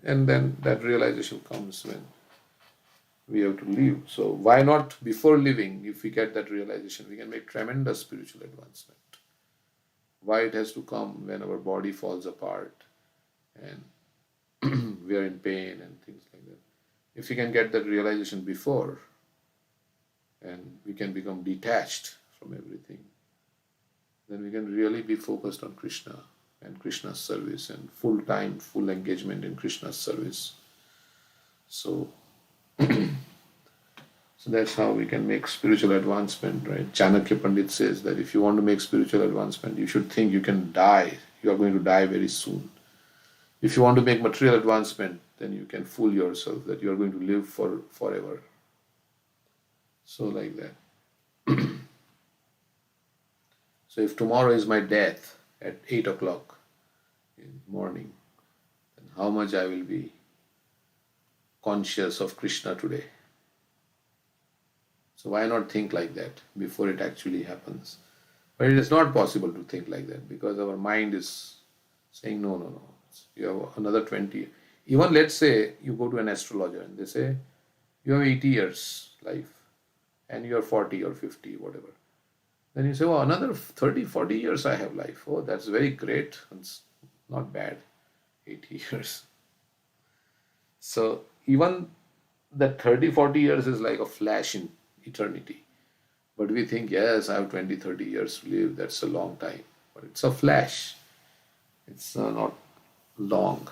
And then that realization comes when we have to leave. So why not before living, if we get that realization, we can make tremendous spiritual advancement. Why it has to come when our body falls apart and we are in pain and things like that. If we can get that realization before, and we can become detached from everything, then we can really be focused on Krishna and Krishna's service and full time, full engagement in Krishna's service. So that's how we can make spiritual advancement, right? Chanakya Pandit says that if you want to make spiritual advancement, you should think you can die. You are going to die very soon. If you want to make material advancement, then you can fool yourself that you are going to live forever. So like that. So if tomorrow is my death at 8 o'clock in the morning, then how much I will be conscious of Krishna today. So why not think like that before it actually happens? But it is not possible to think like that because our mind is saying, no. You have another 20. Even let's say you go to an astrologer and they say, you have 80 years life and you are 40 or 50, whatever. Then you say, oh, another 30, 40 years I have life. Oh, that's very great. It's not bad. 80 years. So even that 30, 40 years is like a flash in eternity. But we think, yes, I have 20, 30 years to live. That's a long time. But it's a flash. It's not long.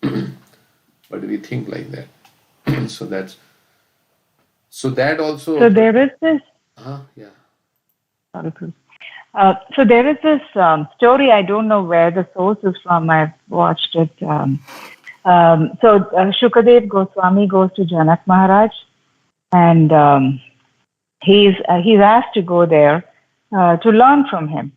But we think like that. So that also. So there is this. Yeah. Sorry, please. So there is this story. I don't know where the source is from. I've watched it. So Shukadev Goswami goes to Janak Maharaj, and he's asked to go there to learn from him.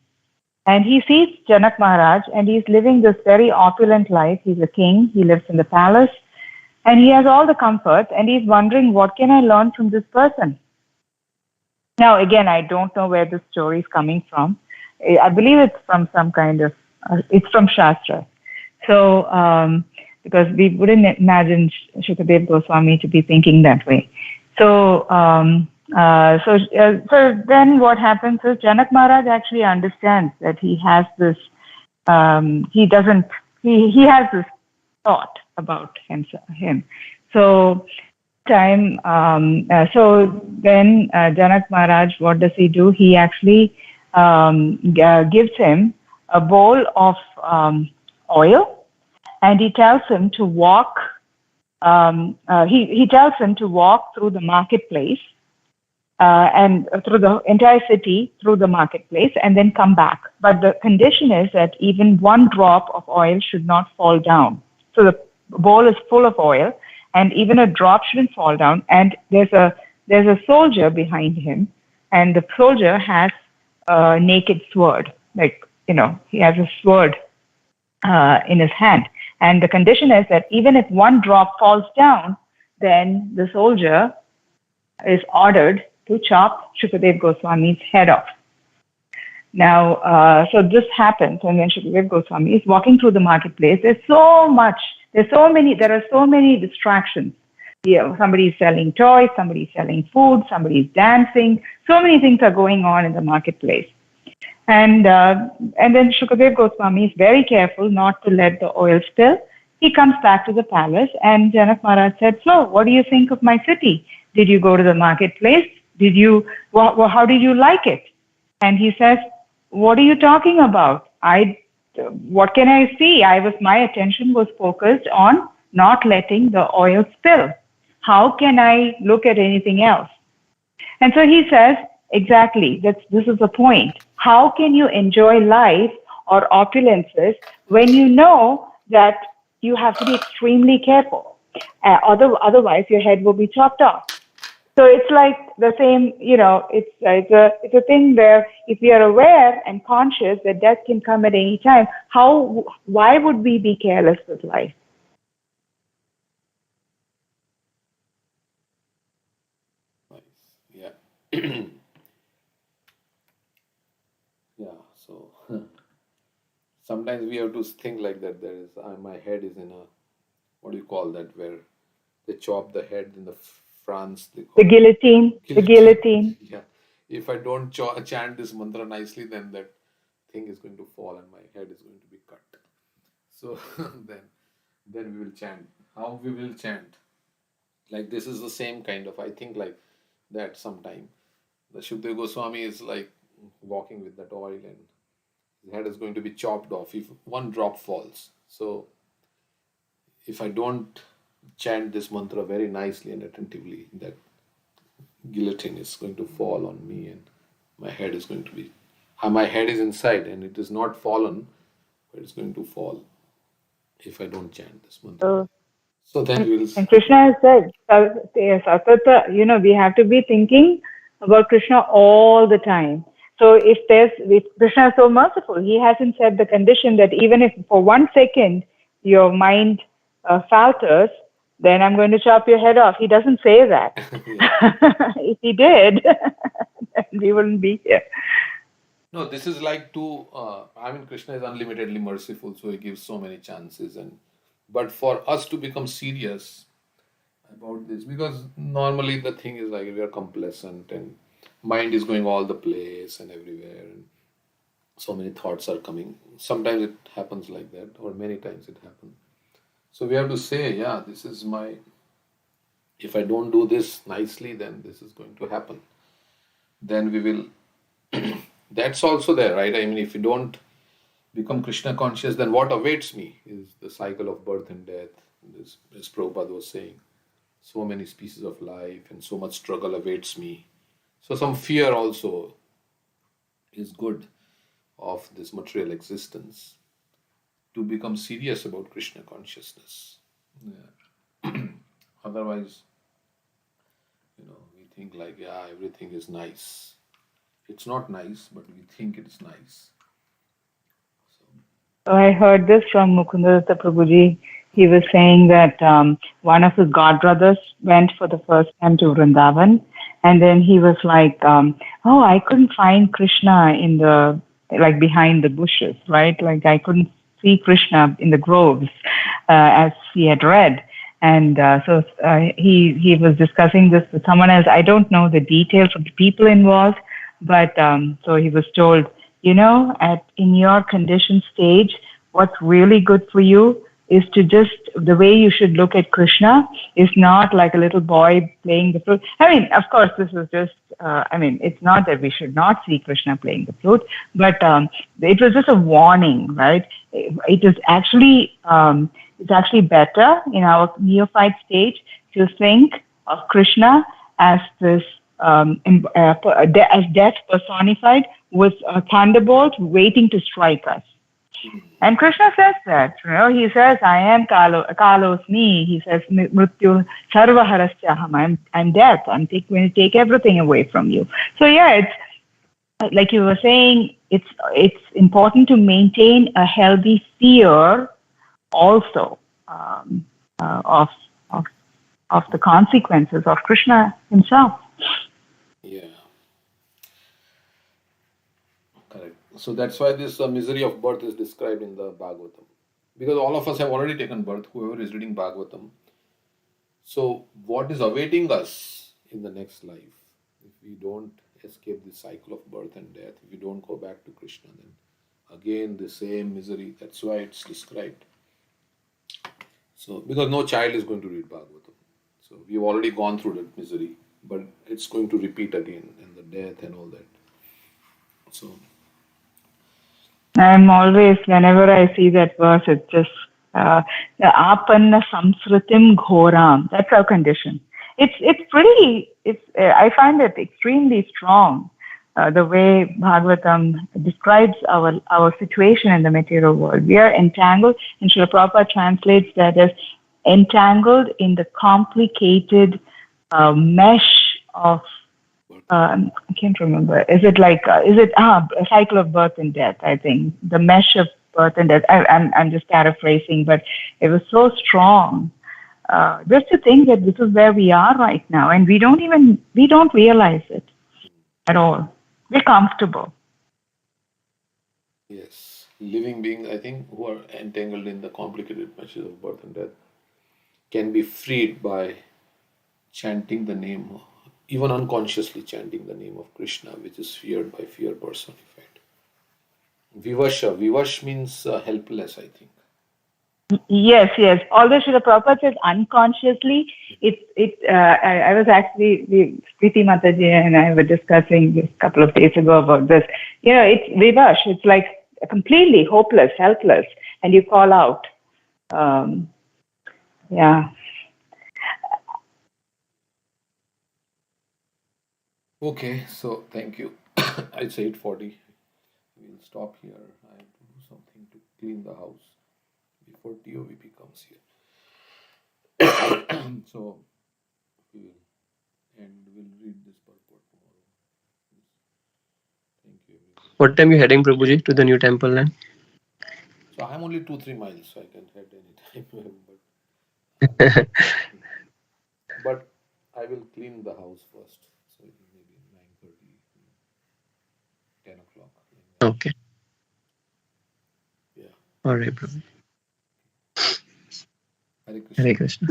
And he sees Janak Maharaj, and he's living this very opulent life. He's a king. He lives in the palace, and he has all the comforts. And he's wondering, what can I learn from this person? Now, again, I don't know where this story is coming from. I believe it's from some kind of, it's from Shastra. So, because we wouldn't imagine Shukadev Goswami to be thinking that way. So, so then what happens is Janak Maharaj actually understands that he has this, he has this thought about him. So, so then Janak Maharaj, what does he do? He actually gives him a bowl of oil, and he tells him to walk. He tells him to walk through the marketplace and through the entire city, through the marketplace, and then come back. But the condition is that even one drop of oil should not fall down. So the bowl is full of oil, and even a drop shouldn't fall down. And there's a soldier behind him, and the soldier has a naked sword, like, he has a sword in his hand. And the condition is that even if one drop falls down, then the soldier is ordered to chop Shukadev Goswami's head off. Now, so this happens, and then Shukadev Goswami is walking through the marketplace. There are so many distractions. Somebody's selling toys, somebody's selling food, somebody's dancing. So many things are going on in the marketplace. And then Shukadev Goswami is very careful not to let the oil spill. He comes back to the palace, and Janak Maharaj said, "So, what do you think of my city? Did you go to the marketplace? How did you like it?" And he says, "What are you talking about? What can I see? My attention was focused on not letting the oil spill. How can I look at anything else?" And so he says, exactly, this is the point. How can you enjoy life or opulences when you know that you have to be extremely careful? Otherwise, your head will be chopped off. So it's like the same, it's a thing where if we are aware and conscious that death can come at any time, why would we be careless with life? Yeah. Yeah, so sometimes we have to think like that. There is, my head is in a, what do you call that, where they chop the head in the France. They call The guillotine. The guillotine. Yeah. If I don't chant this mantra nicely, then that thing is going to fall and my head is going to be cut. So then we will chant. How we will chant? Like this is the same kind of, I think like that sometime. The Shukadev Goswami is like walking with that oil and his head is going to be chopped off if one drop falls. So if I don't chant this mantra very nicely and attentively, that guillotine is going to fall on me and my head is going to be, my head is inside and it is not fallen, but it's going to fall if I don't chant this mantra. So then we will. And Krishna has said, Satata, we have to be thinking about Krishna all the time. So if Krishna is so merciful, he hasn't set the condition that even if for 1 second your mind falters, then I'm going to chop your head off. He doesn't say that. If he did, then we wouldn't be here. No, this is like Krishna is unlimitedly merciful, so he gives so many chances. But for us to become serious about this, because normally the thing is like we are complacent and mind is going all the place and everywhere and so many thoughts are coming. Sometimes it happens like that, or many times it happens. So we have to say, this is if I don't do this nicely, then this is going to happen. Then we will, that's also there, right? I mean, if you don't become Krishna conscious, then what awaits me is the cycle of birth and death. As Prabhupada was saying, so many species of life and so much struggle awaits me. So some fear also is good of this material existence to become serious about Krishna consciousness. Yeah. Otherwise, we think like, everything is nice. It's not nice, but we think it's nice. So I heard this from Mukundatta Prabhuji. He was saying that one of his godbrothers went for the first time to Vrindavan, And then he was like, oh, I couldn't find Krishna in the, like behind the bushes, right? Like I couldn't see Krishna in the groves as he had read. And he was discussing this with someone else. I don't know the details of the people involved, but so he was told, in your conditioned stage, what's really good for you is to just, the way you should look at Krishna is not like a little boy playing the flute. I mean, of course, this is just, it's not that we should not see Krishna playing the flute, but it was just a warning, right? It is actually, it's actually better in our neophyte stage to think of Krishna as this, as death personified with a thunderbolt waiting to strike us. And Krishna says that, he says, I am Kalosmi. He says, Mrityu Sarvaharashyaham. I'm death. I'm going to take everything away from you. So yeah, it's like you were saying, it's important to maintain a healthy fear also of the consequences of Krishna himself. Yeah. Correct. So that's why this misery of birth is described in the Bhagavatam. Because all of us have already taken birth, whoever is reading Bhagavatam. So what is awaiting us in the next life? If we don't escape the cycle of birth and death, if we don't go back to Krishna, then again the same misery. That's why it's described. So because no child is going to read Bhagavatam. So we've already gone through that misery, but it's going to repeat again, and the death and all that. So I'm always, whenever I see that verse, it's just apanna samsritim ghoram. That's our condition. I find it extremely strong, the way Bhagavatam describes our situation in the material world. We are entangled, and Srila Prabhupada translates that as entangled in the complicated mesh of I can't remember. Is it a cycle of birth and death? I think the mesh of birth and death. I'm just paraphrasing, but it was so strong. Just to think that this is where we are right now, and we don't realize it at all. We're comfortable. yes, living beings, I think, who are entangled in the complicated meshes of birth and death can be freed by chanting the name, even unconsciously chanting the name of Krishna, which is feared by fear personified. Vivash means helpless, I think. Yes. Although Srila Prabhupada says unconsciously, I was actually, Preeti Mataji and I were discussing this a couple of days ago about this. It's vivash. It's like completely hopeless, helpless, and you call out. Yeah. Okay, so thank you. It's 8:40. We'll stop here. I have to do something to clean the house before TOVP comes here. So we'll read this purport tomorrow. Thank you, everybody. What time you heading, Prabhuji, to the new temple then? So I'm only 2-3 miles, so I can head anytime. But I will clean the house first. So it will maybe 9:30, 10 o'clock. Okay. Yeah. All right, Prabhuji. Hare Krishna. Hare Krishna.